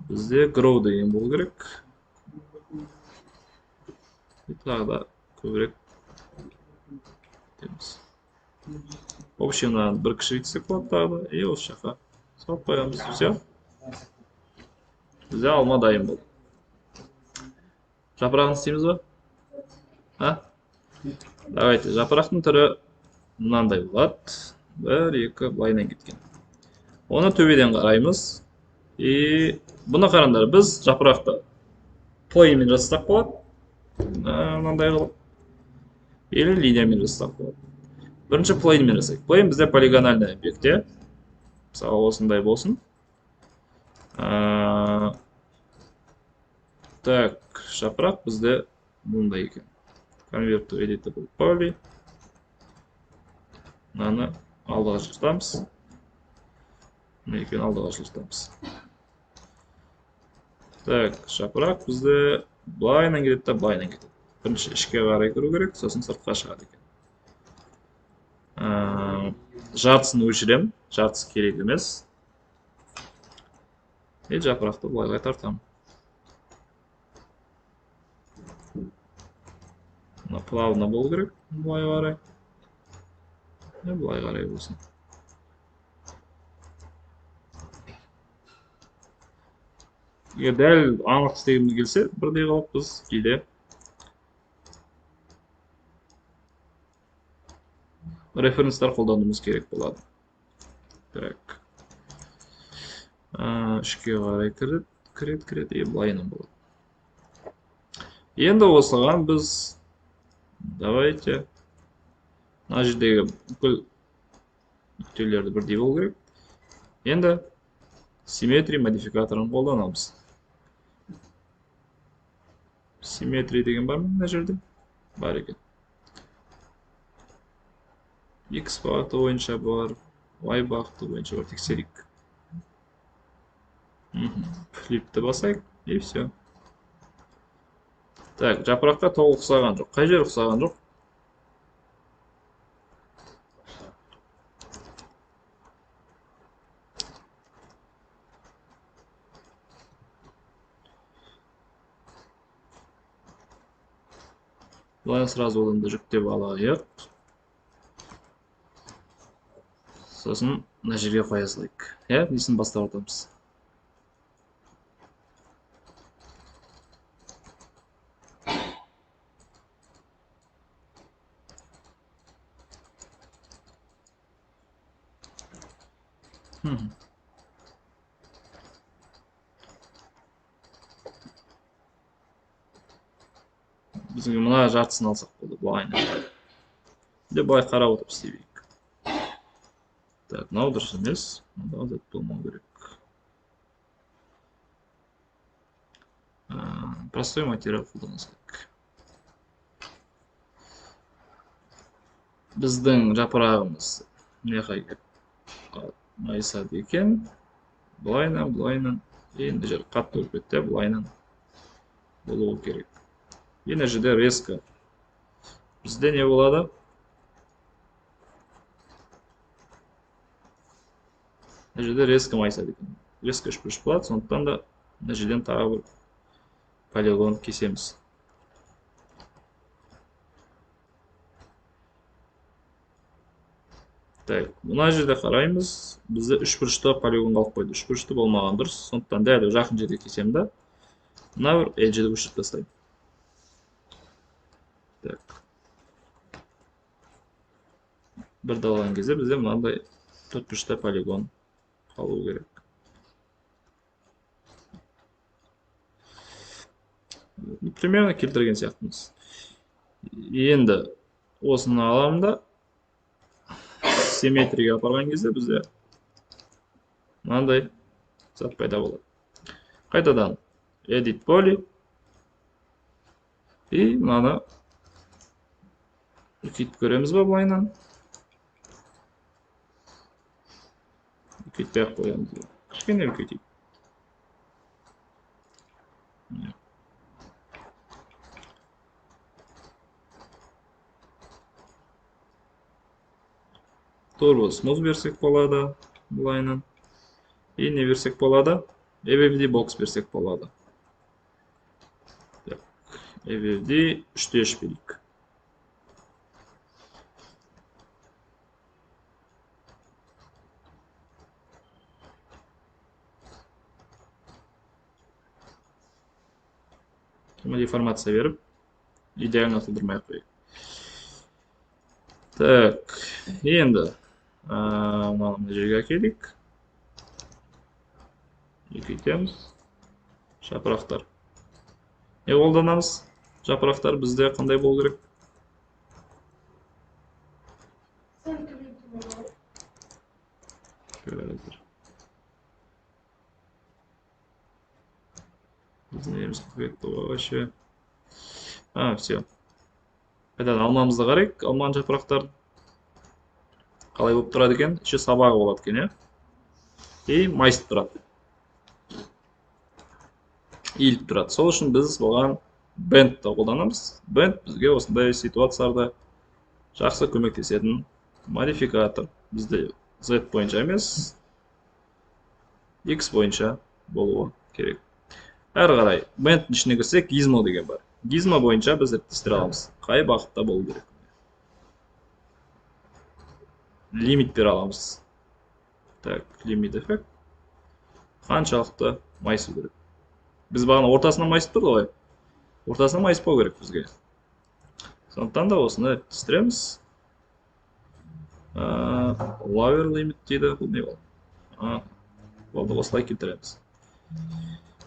Бізде grow деген болу керек. И тағы да көбірек деміз. Общем, бір кішірейтсек болады тағы да. И осы жаққа салып қоямыз. Все. Бізде алма дайын болды. Жапырағын істейміз ба? Давайте, жапырақтың түрі мынандай болады. 1-2 былайынан кеткен. Оны төбеден қараймыз. И бұны қараңдар, біз жапырақты плейнмен жасасақ болады. Мынандай қылып. Или линиямен жасасақ болады. Бірінші плейнмен жасайық. Плейн бізде полигональный объект. Мысалы осындай болсын. Так, жапырақ бізде мұндай екен. Convert to editable poly. Мынаны алдыға жылжытамыз. Мына екеуін алдыға жылжытамыз. Так, жапырақ бізде былайынан кетеді да былайынан кетеді. Бірінші ішке қарай кіру керек, сосын сыртқа шығады екен. Жартысын өшірем, жартысы керек емес. И жапырақты былайға тартамын. Плавно болу керек, былай қарай. Былай қарай болсын. Егер дәл анық істегіміз келсе, бірдей қалып біз кейде референстер қолдануымыз керек болады. Так. Ішке қарай кіреді, и былайынан болады. Енді осыған біз Давайте мына жердегі бүкіл нүктелерді бірдей болу керек. Енді симметрия модификаторын қолданамыз. Симметрия деген бар ма мына жерде? Бар екен. X бағыты бойынша бар, Y бағыты бойынша бар. Тексерейік. Флипті басайық, и все. Так, жапыраққа толық ұқсаған жоқ. Қай жер ұқсаған жоқ? Бұлай сразу одан да жүктеп алайық. Сосын мына жерге қоя салайық. Иә, несін бастап атамыз. Бізге мына жартысын алсақ болды, былайынан. Де былай қарап отырып істейік. Так, мынау дұрыс емес. Мынау да болмау керек. Простой материал қолдансақ. Біздің жапырағымыз мына майысады екен. Былайынан. Енді жер қатты болып кетті, былайынан болуы керек. Енді жерде резко. Бізде не болады? Мына жерде резко майысады екен. Резко үшбұрыш болады, сондықтан да мына жерден тағы бір полигон кесеміз. Так, мына жерде қараймыз, бізде үшбұрышты полигон қалып қойды. Үшбұрышты болмаған дұрыс, сондықтан дәл жақын жерге кесем да, мына бір эджді өшіріп тастаймын. Так. Бір далған кезде бізде мынандай төртбұрышты полигон қалу керек. Примерно келтірген сияқтымыз. Енді осыны аламын да симметрияға апарған кезде бізде мынандай зат пайда болады. Қайтадан edit poly и мынаны үлкейтіп көреміз ба былайынан? Үлкейтпей-ақ қоямыз. Кішкене үлкейтейік. Turbo smooth берсек болады былайынан. И не берсек болады? EVFD box берсек болады. EVFD 3-3 берейік. Деформация беріп, идеально тылдырмай қойып. Так, енді мына жерге әкелейік. Үлкейтеміз. Жапырақтар. Не қолданамыз? Жапырақтар бізде қандай болу керек? Біздің керек вообще. Все. Қайтадан алмамызды қарайық. Алманың жапырақтар қалай болып тұрады екен? Іші сабағы болады екен, иә? И майысып тұрады. Иіліп тұрады. Сол үшін біз оған бендті қолданамыз. Бенд бізге осындай ситуацияларда жақсы көмектесетін модификатор. Бізде Z бойынша емес, X бойынша болуы керек. Әрі қарай бендтің ішіне кірсек, Gizmo деген бар. Gizmo бойынша біз іріктестіре аламыз. Қай бағытта болу керек? Лимит бере аламыз. Так, лимит эффект. Қаншалықты майысу керек? Біз бағана ортасына майысып тұрды ғой. Ортасына майыспау керек бізге. Сондықтан да осыны іріктестіреміз. Lower limit дейді. Бұл не болды? Болды, осылай келтіреміз.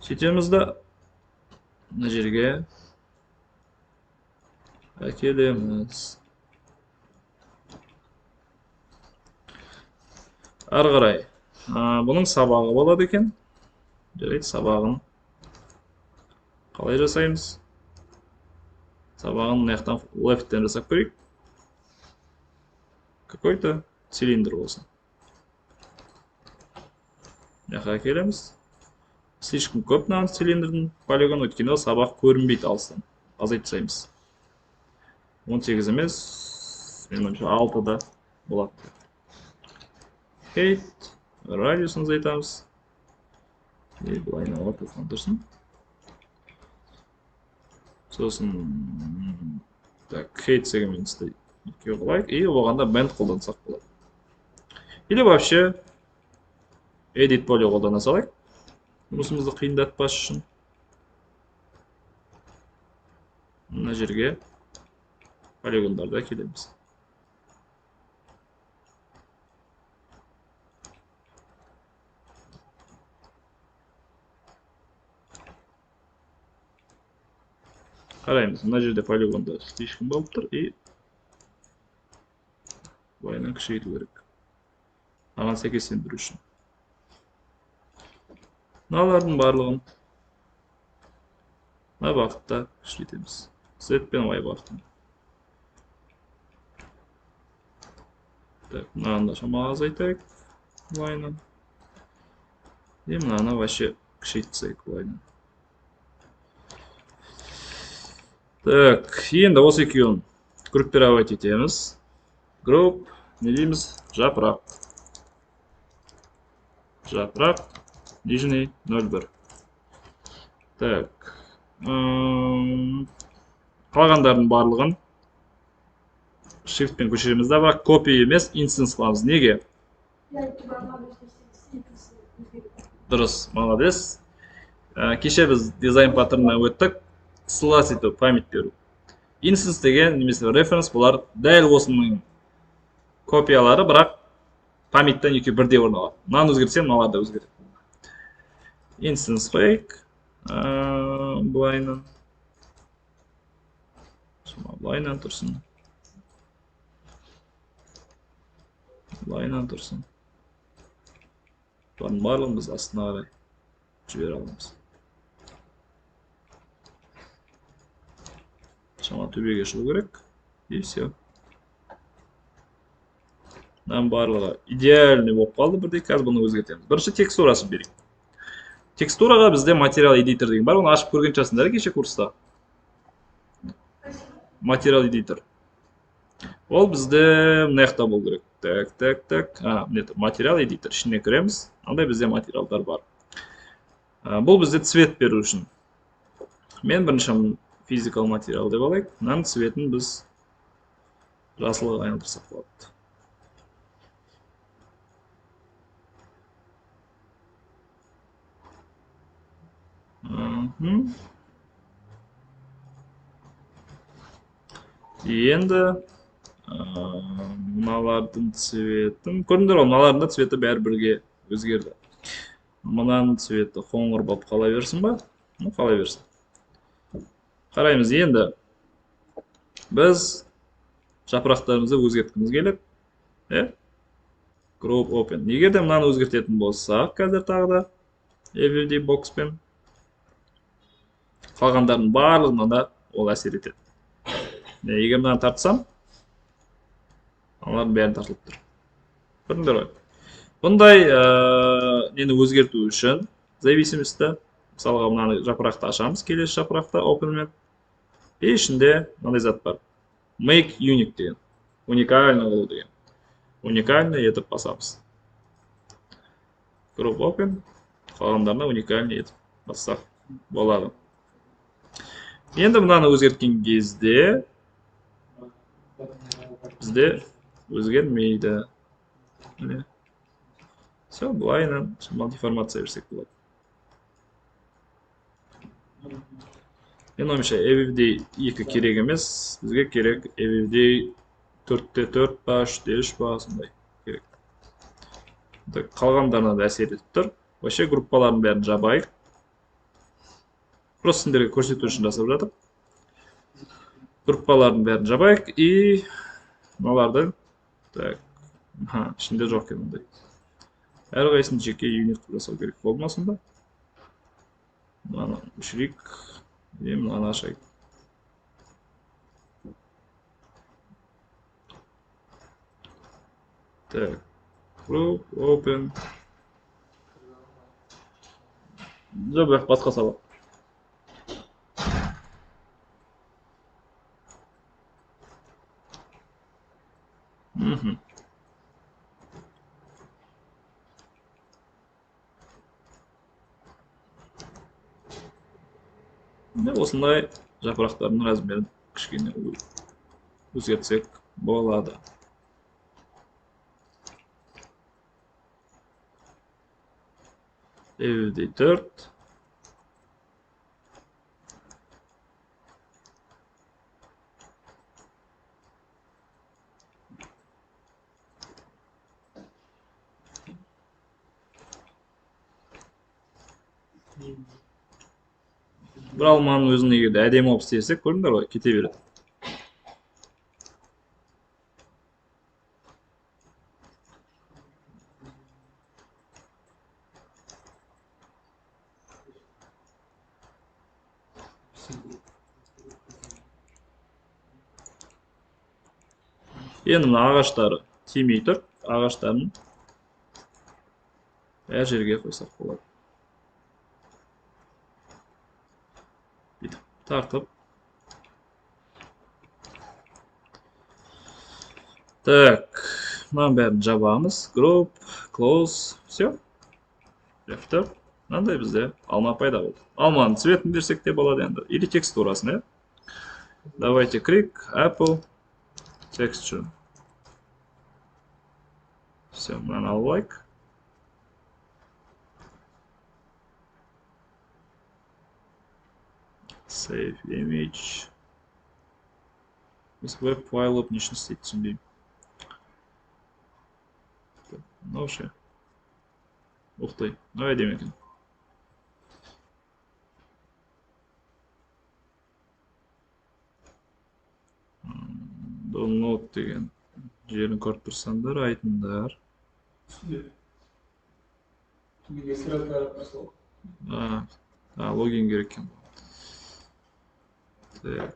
Сөйтеміз да мына жерге Әкелеміз. Ары қарай. Бұның сабағы болады екен. Жарайды, сабағын қалай жасаймыз? Сабағын мынаяқтан лефттен жасап көрейік. Какой-то цилиндр болсын. Мынақа әкелеміз. Слишком көп мына цилиндрдің полигон, өйткені сабақ көрінбейді алыстан. Азайтсаймыз. 18 емес, менің 6-да болады. Хейт, радиусын азайтамыз. Бұлайын ортасынан тұрсын. Сосын, хейт сегментті екеу қылайық, и оғанда бенд қолдансақ болады. Или вообще, edit поле қолдана салайық. Жұмысымызды қиындатпас үшін. Мына жерге полигондарды әкелеміз. Қараймыз, мына жерде полигонда слишком болып тұр, и бұлайынан кішірейту керек. Аған сәйкестендіру үшін. Мыналардың барлығын мына бағытта кішірейтеміз. Z пен Y бағытын. Мынаны да шамаға азайтайық бұлайынан. И мынаны вообще кішірейтсек бұлайынан. Так, енді осы екеуін группировать етеміз. Групп, не дейміз? Жапырақ. Жапырақ, нижний 0,1. Так, қалғандардың барлығын shiftпен көшіреміз да, бірақ копия емес, инстанс қыламыз. Неге? Дұрыс, молодец. Кеше біз дизайн паттернына өттік. Ссылаться ету, память беру. Инстанс деген, немесе референс, бұлар дәл осының копиялары, бірақ памяттен екеу бірдей орын алады. Мынаны өзгертсем, мыналар да өзгереді. Инстанс қойайық. Бұлайынан. Бұлайынан тұрсын. Бұлайынан тұрсын. Бұлардың барлығын біз астына қарай жібере аламыз. Шама төбеге шығу керек. И все. Мынаның барлығы идеальный болып қалды. Бірдей қазір бұны өзгертеміз. Бірінші текстурасын берейік. Текстураға бізде материал эдитор деген бар. Оны ашып көрген шығарсыңдар кеше курста. Материал эдитор. Ол бізде мына жақта болу керек. Так. Материал эдитор. Ішіне кіреміз. Андай бізде материалдар бар. Бұл бізде цвет беру үшін. Мен бірінші физикал материал деп алайық. Мынаның цветін біз жасылға айналдырсақ болады. Енді мыналардың цветін көрдіңдер ғой, мыналардың да цветі бәрі бірге өзгерді. Мынаның цветі қоңыр болып қала берсін ба? Қала берсін. Қараймыз, енді біз жапырақтарымызды өзгерткіміз келеді. Group open. Егер де мынаны өзгертетін болсақ, қазір тағы да everyday boxпен қалғандардың барлығына да ол әсер етеді. Егер мынаны тартсам, олардың бәрін тартылып тұр. Көрдіңдер ғой. Бұндай нені өзгерту үшін зависимості, мысалға мынаны жапырақты ашамыз, келесі жапырақта openмен. И ішінде мынандай зат бар. Make unique деген. Уникальный болу деген. Уникальный етіп басамыз. Group open. Қалғандарына уникальный етіп бассақ болады. Енді мынаны өзгерткен кезде бізде өзгермейді. Все, бұлайынан деформация берсек болады. Мен ойымша everyday 2 керек емес, бізге керек everyday 4-те 4 па, 3-те 3 па, сондай керек. Қалғандарына да әсер етіп тұр. Вообще группалардың бәрін жабайық. Просто сендерге көрсету үшін жасап жатыр. группалардың бәрін жабайық и мыналарды так ішінде жоқ екен ондай. Әрқайсысын жеке юнит қылып жасау керек болды ма сонда? Мынаны өшірейік и мынаны ашайық. Так, group open. Жоқ, бірақ басқа сабақ. Осындай жапырақтардың размерін кішкене өзгертсек болады. Evde 4. Bir алманың өзін егер әдемі алып істесек, көрдіңдер ғой, кете береді. Енді мына ағаштары тимей тұр, ағаштарын әр жерге қойсақ болады. Тартып. Так, мынаның бәрін жабамыз. Group, close, все. Жаптық. Мынандай бізде алма пайда болды. Алманың цветін берсек те болады енді. Или текстурасын, е? Давайте клик, Apple, texture. Все, мынаны алайық. Save image. Біз веб файлы не үшін істейді түсінбеймін. Мынау ше. Ұқтай, мынау әдемі екен. Download деген жерін көріп тұрсаңдар, айтыңдар. Логин керек екен. Так.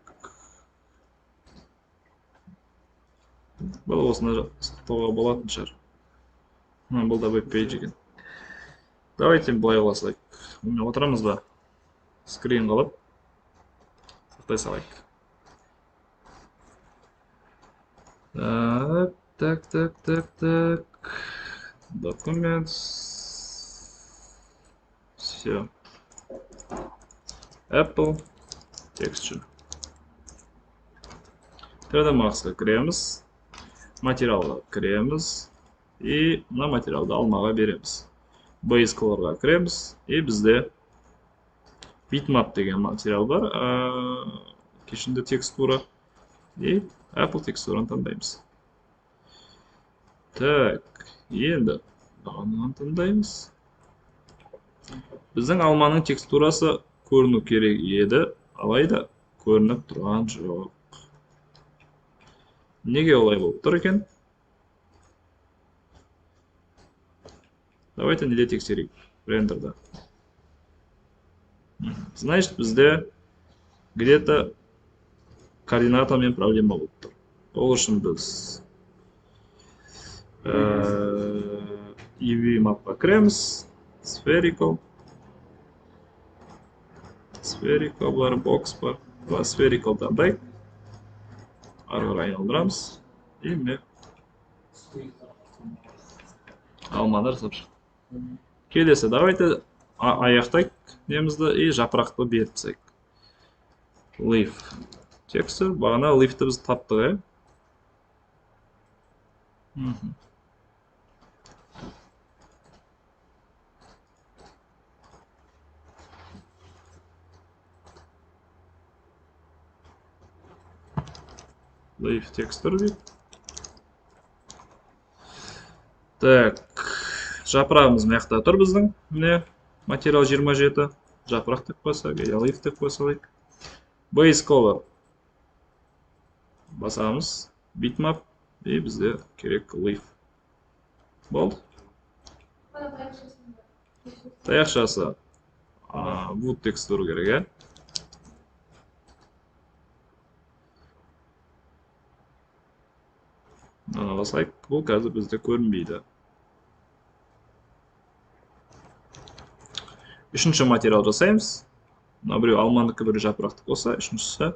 Бұл осында сақтауға болатын шығар. Бұл да веб-пейдж екен. Давайте былай қыласайық. Отырамыз ба? Скрин қылып. Сақтай салайық. Так. Документ. Все. Apple. Texture. 3D Max'қа кіреміз. Материалға кіреміз. И мына материалды алмаға береміз. Base Color'ға кіреміз. И бізде Bitmap деген материал бар. Кешінде текстура. И Apple текстураны таңдаймыз. Так, енді бағанынан таңдаймыз. Біздің алманың текстурасы көріну керек еді, алайда көрініп тұрған жоқ. Неге олай болып тұр екен? Давайте неде тексерейік. Рендерда. Значит, бізде где-то координатамен проблема болып тұр. Ол үшін біз UV mapқа кіреміз. Spherical бар, box бар. Spherical таңдайық. Ары қарай айналдырамыз. И міне алмалар жасап шықты. Келесі, давайте аяқтайық немізді и жапырақты беріп тастайық. Leaf texture, бағана leaf'ті біз таптық, Leaf texture дейді. Так, жапырағымыз маяқта тұр біздің. Міне, материал 27. Жапырақ деп қойсақ, я leaf деп қойсақ. Base color. басамыз bitmap и bizde керек leaf. Болды. Таяқшасы. Wood текстуру керек, ә? Мынаны басайық. Бұл қазір бізде көрінбейді. Үшінші материал жасаймыз. Мына біреу алманыкі, біреу жапырақты болса, үшіншісі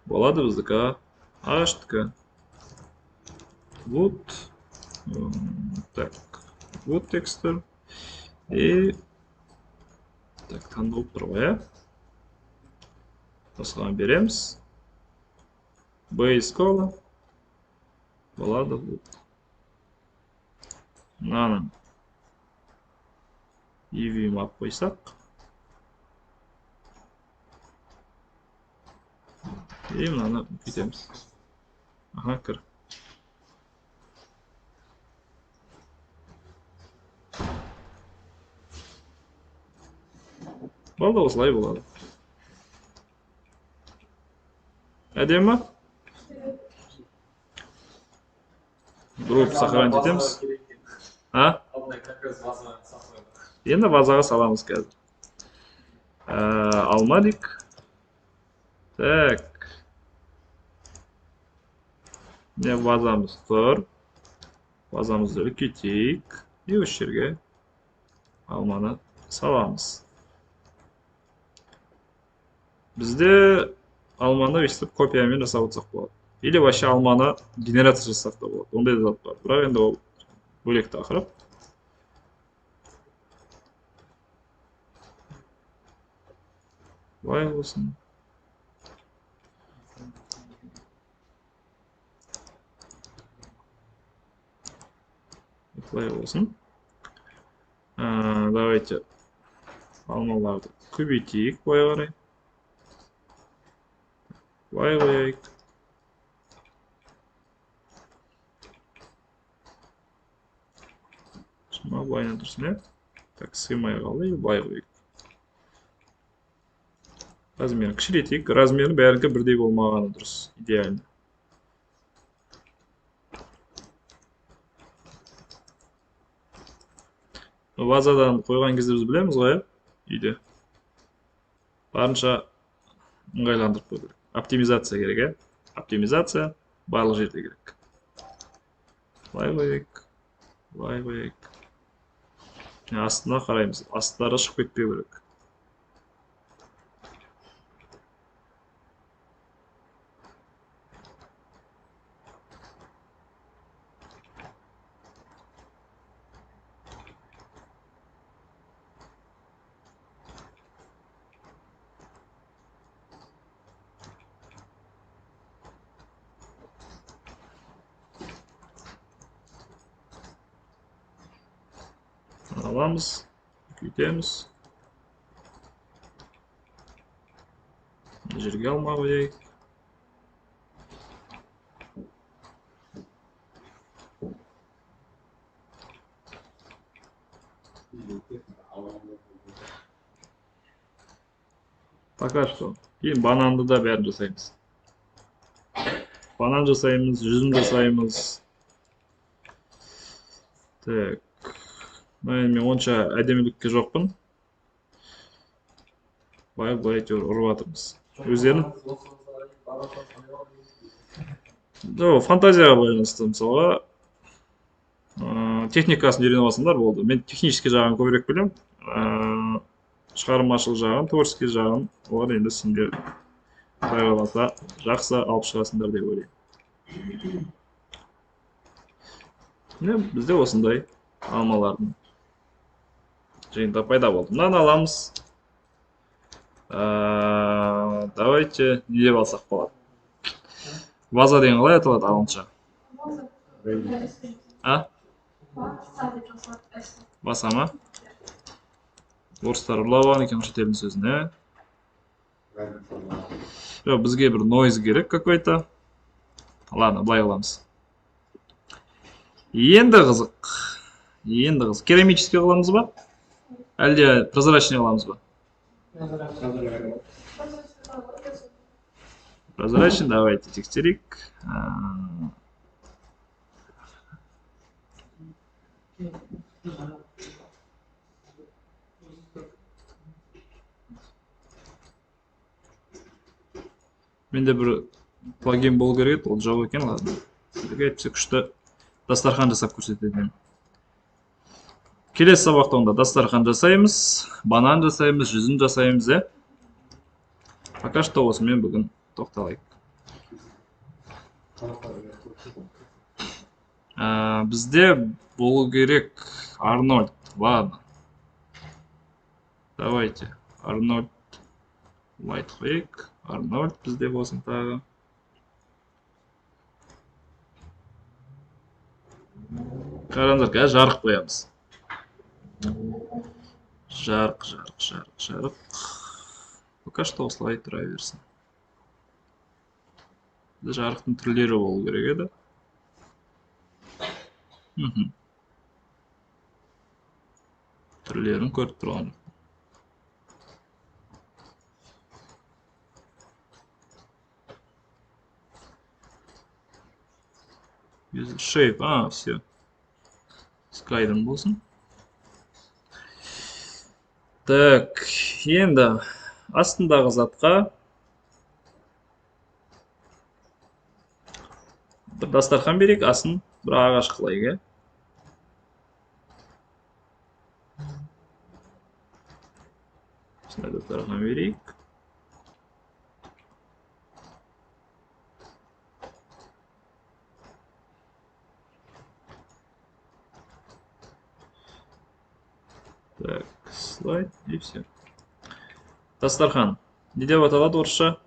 болады біздікі ағаштікі. Wood. Так. Wood текстур. И так, таңдалып тұр ғой, ә? Осыған береміз. Base color. Болады Wood. Мынаны EV map қойсақ. И мынаны кетеміз. Аха, кір. Болды, осылай болады. Әдемі? Дұрып сохранить етеміз. Енді вазаға саламыз қазір. Алмадик. Так. Не вазамыз тұр. Вазамызды үлкейтейік. И осы жерге алманы саламыз. Бізде алманы өйстіп копиямен жасап отырсақ болады. Или вообще алманы генерация жасап та болады. Ондай да зат бар. Бірақ енді ол бөлек тақырып. Былай болсын. Былай болсын. Давайте алмаларды көбейтейік былай қарай. Былай қояйық. Шыма былайына тұрсын, ә? Так, сыймай қалды, былай қояйық. Размерін кішірейтейік. Размері бәрікі бірдей болмағаны дұрыс, идеально. Вазадан қойған кезде біз білеміз ғой, үйде. Барынша ыңғайландырып қою керек. Оптимизация керек, ә? Оптимизация барлық жерде керек. Былай қояйық. Былай қояйық. Астына қараймыз. Астары шығып кетпеу керек. Alamız, kütemiz. Жерге алмай қояйық. Пока что. Кейін бананды да бәрін жасаймыз. Банан жасаймыз, жүзім жасаймыз. Так. Мен онша әдемілікке жоқпын. Былай әйтеуір ұрып жатырмыз. Өздерін? Фантазияға байланысты, мысалға. Техникасын үйреніп алсаңдар болды. Мен технический жағын көбірек білем. Шығармашылық жағын, творческий жағын, олар енді сендер қайғаласа жақсы алып шығасыңдар деп ойлаймын. Бізде осындай алмалардың жиында пайда болды. Мынаны аламыз. Давайте не деп алсақ болады. Ваза деген қалай аталады ағылшынша? Васа ма? Орыстар ұрлап екен шетелдің сөзіне. Бізге бір нойз керек какой-то. Ладно, былай қыламыз. Енді қызық. Керамический қыламыз ба? Әлде прозрачный қыламыз ба? Прозрачный, давайте текстурик. Менде бір плагин болу керек, ол жоқ екен, ладно. Сіздерге әйтпесе күшті дастархан жасап көрсететін. Келесі сабақта онда дастархан жасаймыз, банан жасаймыз, жүзім жасаймыз, Пока что осымен бүгін тоқталайық. Бізде болу керек Арнольд. Ладно. Давайте. Арнольд. Лайт қойық. Арнольд бізде болсын тағы. Қараңыздар, қазір жарық қоямыз. Жарық. Пока что осылай тұра берсін. Жарықтың түрлері болу керек еді. Түрлерін көріп тұрған. Shape, все. Скайден болсын. Так, енді астындағы затқа бір дастархан берейік, астын бір ағаш қылайық, Осындай дастархан берейік. Так, слайд и все. Дастархан. Не деп аталады орысша?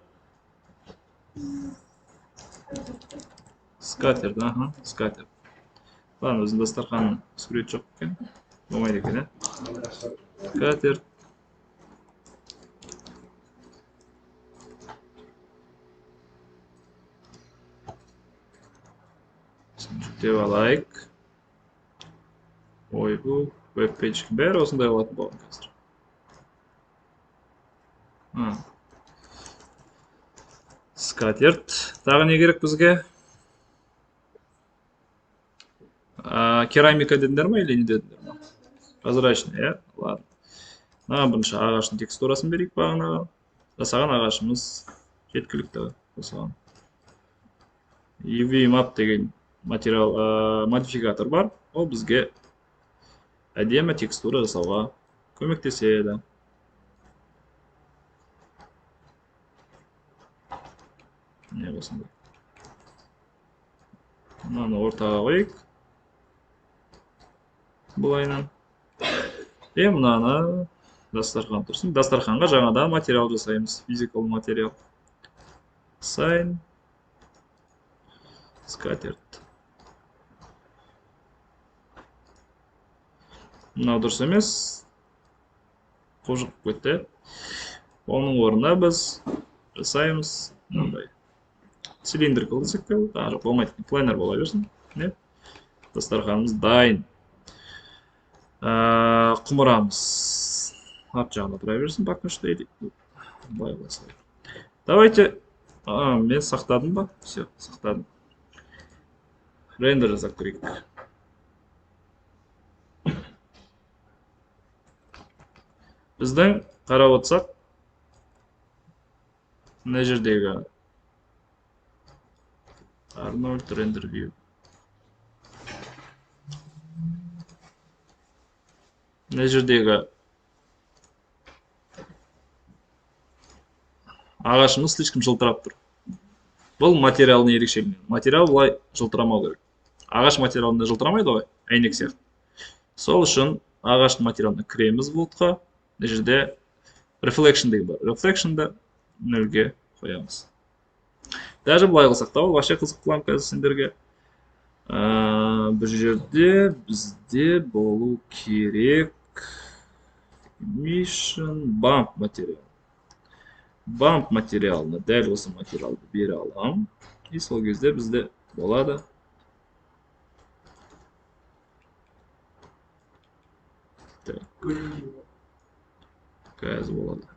Скатерть, скатерть. Ладно, өзінің дастарханның сурет жоқ екен. Болмайды екен, Скатерть. Жүктеп алайық. Ой, бұл веб-пейдж бәрі осындай болатын болған қазір. Скатерть. Тағы не керек бізге? Керамика дедіңдер ма, или не дедіңдер ма? Прозрачный, Ладно. Бірінші ағаштың текстурасын берейік бағанағы. Жасаған ағашымыз жеткілікті осыған. UV map деген материал модификатор бар. Ол бізге әдемі текстура жасауға көмектеседі. Не осындай. Мынаны ортаға қойық. Бұлайынан. Мынаны дастархан тұрсын. Дастарханға жаңадан материал жасаймыз. Физикал материал. Сайн. Скатерть. Мынау дұрыс емес. Қожық кетті. Оның орнына біз жасаймыз. Мынандай. Цилиндр қылдысық та, жоқ болмайды. Планер бола берсін. Дастарханымыз дайын. Құмырамыз арт жағына тұра берсін, пока что или былай қыласыз. Давайте, мен сақтадым ба? Все, сақтадым. Рендер жасап көрейік. Біздің қарап отырсақ, мына жердегі Arnold Render View. Мына жердегі ағашымыз слишком жылтырап тұр. Бұл материалдың ерекшелігі. Материал бұлай жылтырамау керек. Ағаш материалында жылтырамайды ғой, әйнек сияқты. Сол үшін ағаштың материалына кіреміз болтқа. Мына жерде reflection деген бар. Reflection'ды нөлге қоямыз. Даже бұлай қылсақ та ол вообще қызық қылам қазір сендерге. Бір жерде бізде болу керек Emission bump материал. Bump материалына дәл осы материалды бере алам. И сол кезде бізде болады. Так. Қазір болады.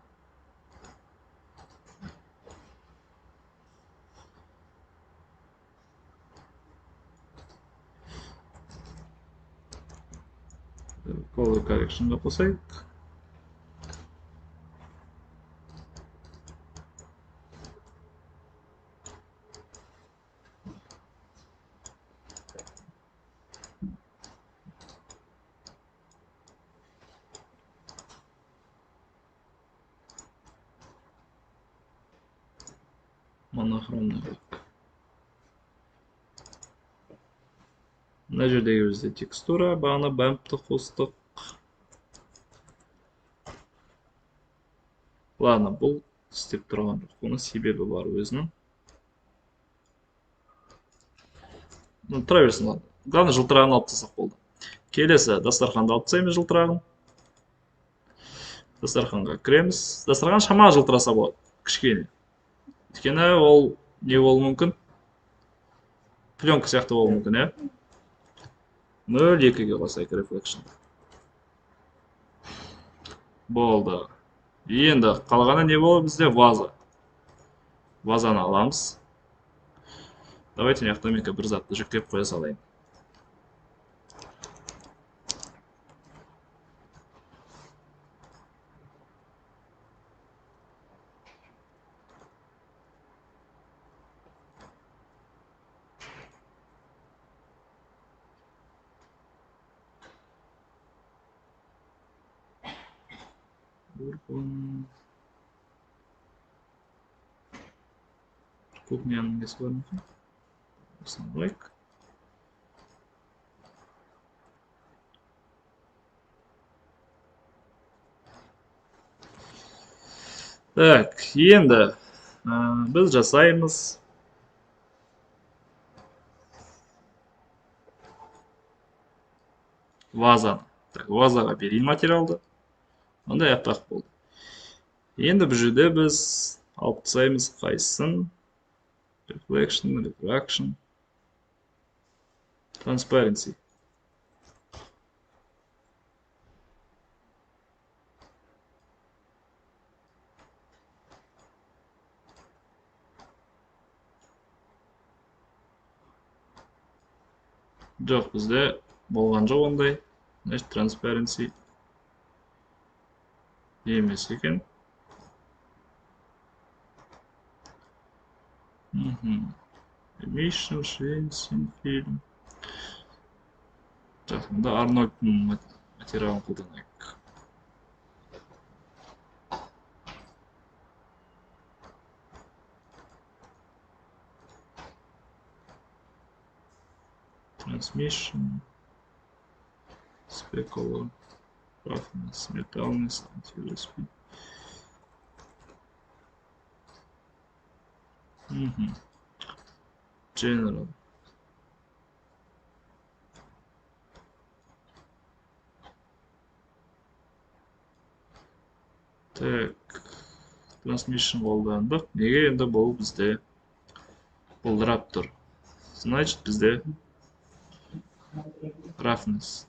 Color correction'ga қосайық. Монохромный қойдық. Мына жердегі бізде текстура, бағана бәмпті қостық. Ладно, бұл істеп тұрған жоқ. Бұның себебі бар өзінің. Тұра берсін, ладно. Главное, жылтырағын алып тастақ болды. Келесі, дастарханды алып тастаймыз жылтырағын. Дастарханға кіреміз. Дастархан шама жылтыраса болады. Кішкене. Өйткені ол не болуы мүмкін? Пленка сияқты болуы мүмкін, иә? 0,2-ге қосайық reflection. Болды. Енді қалғаны не болды бізде? Ваза. Вазаны аламыз. Давайте мектомика бір затты жүктеп қоя салайын. Кухняның несі бар ма? Осыны қойық. Так, енді біз жасаймыз. Вазаны. Так, вазаға берейін материалды. Онда аппақ болды. Енді бұл жерде біз алып тастаймыз қайсысын. Reflection, refraction, transparency. Жоқ, бізде болған жоқ ондай. Значит, transparency емес екен. Emission, Швейцин, фильм. Так, мұнда Арнольдтың материалын қолданайық. Transmission, specular, roughness, metalness, anti-speed. General. Так, transmission қолдандық. Неге енді бұл бізде бұлдырап тұр? Значит, бізде roughness.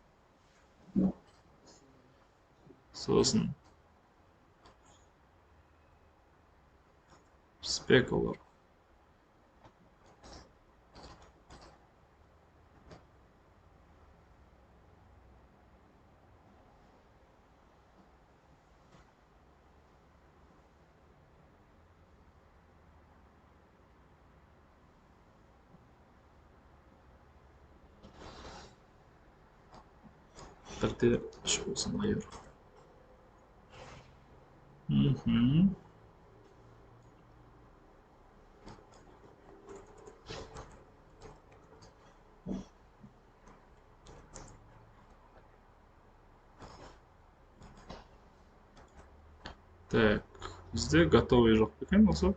Сосын specular. Бірде үш болсын айыр. Так, бізде готовый жоқ екен осы.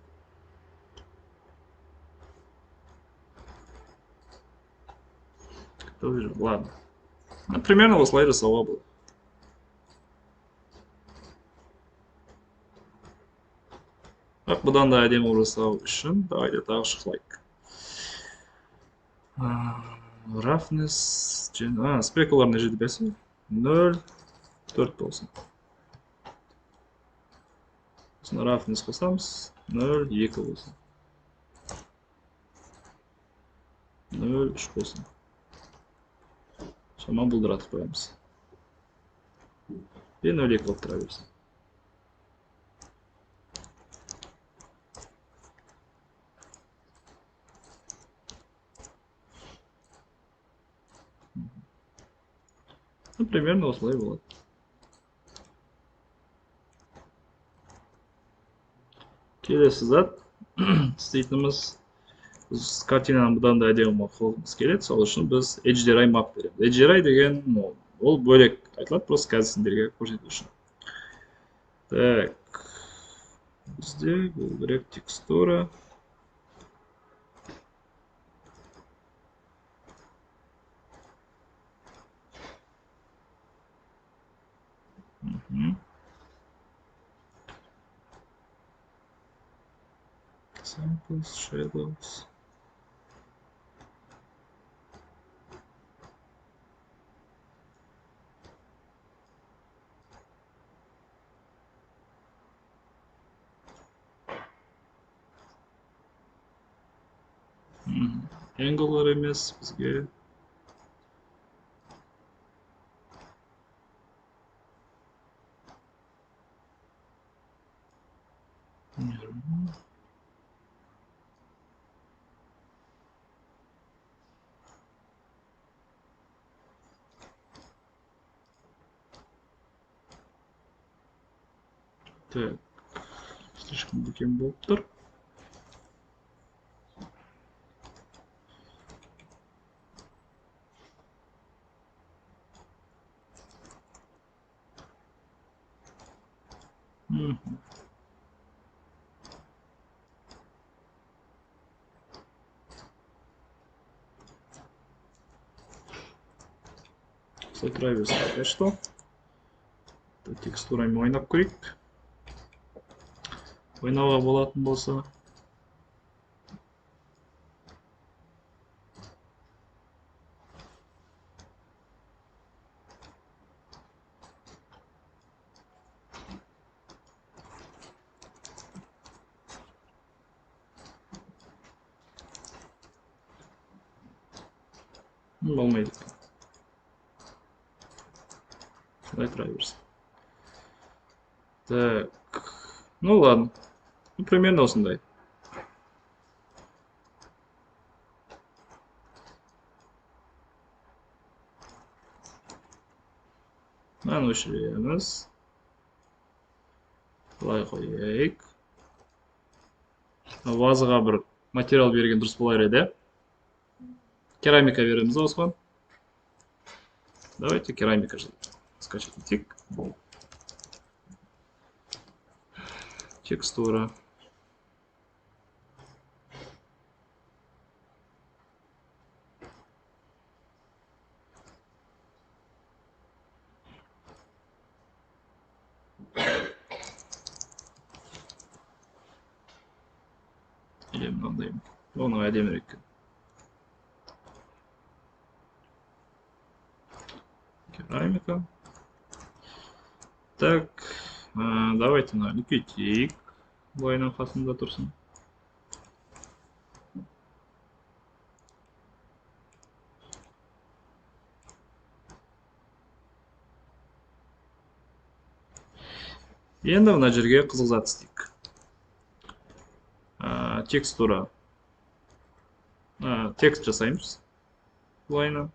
Готовый жоқ, ладно. Примерно осылай жасауға болады. Бірақ бұдан да әдемі жасау үшін давайте тағы шықлайық. Roughness, спекулар не жерде бәсі? 0,4 болсын. Сосын roughness қосамыз, 0,2 болсын. 0,3 болсын. Шама бұлдыратып қоямыз. и 0,2 қылып тұра берсін. Примерно осылай болады. Келесі зат істейтініміз, біз картинаны бұдан да әдемі қылғымыз келеді, сол үшін біз HDRI map береміз. HDRI деген ол бөлек айтылады, просто қазір сендерге көрсету үшін. Так, бізде бұл керек текстура. Samples, shadows. Angle емес бізге. Так, слишком үлкен болып тұр. Сайтравис пока что. Текстурами ойнап көрейік. Ойнауға болатын болса. Болмайды. Сайтравис. Так, ну ладно. Ну, примерно осындай. Мынаны өшіреміз. Былай қояйық. Вазаға бір материал берген дұрыс болар еді. Керамика береміз осыған. Давайте керамика скачать етейік. Текстура. Или мынандай. Оның әдемірек. Керамика. Так, давайте на үлкейтейік. Былайынан қасында тұрсын. Енді мына жерге қызыл зат істейік. Текстура. Текст жасаймыз. Былайынан.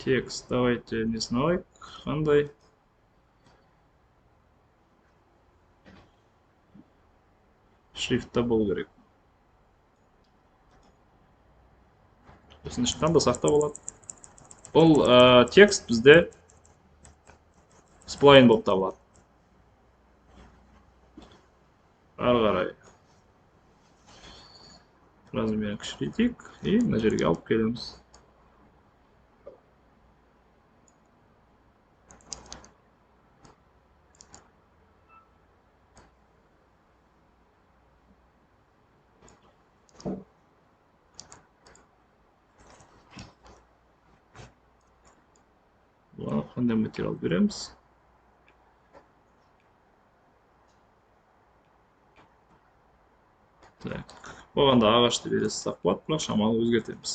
Текст, давайте не знаю, қандай. Шрифтта болу керек. Осыны таңдасақ та болады. Бұл текст бізде сплайн болып табылады. Ары қарай размерін кішірейтейік и мына жерге алып келеміз. Бұған қандай материал береміз? Так, бұған да ағашты бересіз ақ болады, бірақ шамалы өзгертеміз.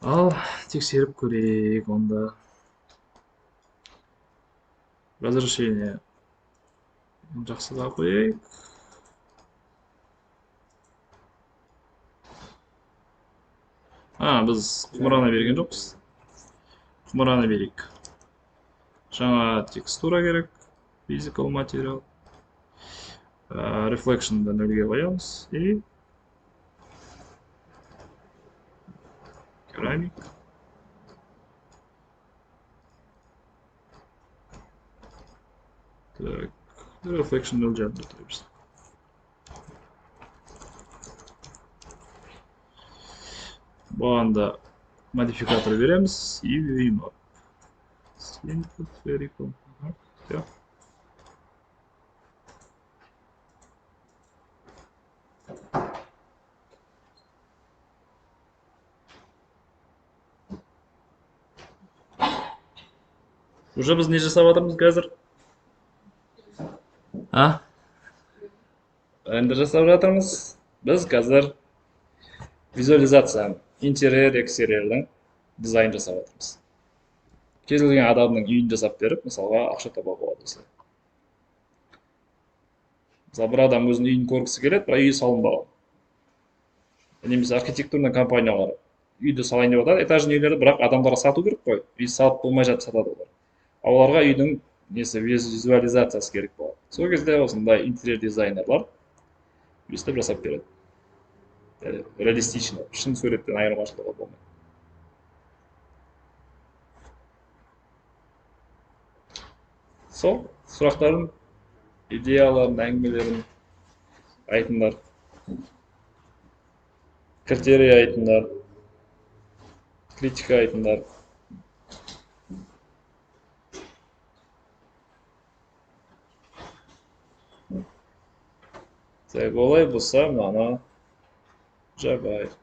Ал тексеріп көрейік онда. Разрешение жақсыға қойайық. Біз құмыраны берген жоқпыз. Құмыраны берейік. Жаңа текстура керек. Physical material. Reflection'ды нөлге қоямыз. И керамик. Так, reflection нөл жағында тұрайбыз. Бұған да модификатор береміз. И UV-map. Simple spherical. Все. Уже біз не жасап жатырмыз қазір? Енді жасап жатырмыз. Біз қазір визуализация, интерьер, экстерьердің дизайн жасап жатырмыз. Кез келген адамның үйін жасап беріп, мысалға ақша табуға болады осылай. Мысалы, бір адам өзінің үйін көргісі келеді, бірақ үйі салынбаған. Немесе архитектурный компаниялар үйді салайын деп жатады, этажный үйлерді, бірақ адамдарға сату керек қой. Үй салып болмай жатып сатады олар. Оларға үйдің несі визуализациясы керек болады. Сол кезде осындай интерьер дизайнерлар өстіп жасап береді. Реалистично, шын суреттен айырмашылығы болмайды. Сол сұрақтарын, идеяларын, әңгімелерін айтыңдар. Критерий айтыңдар. Критика айтыңдар. Так, олай болса, мынаны жабайық.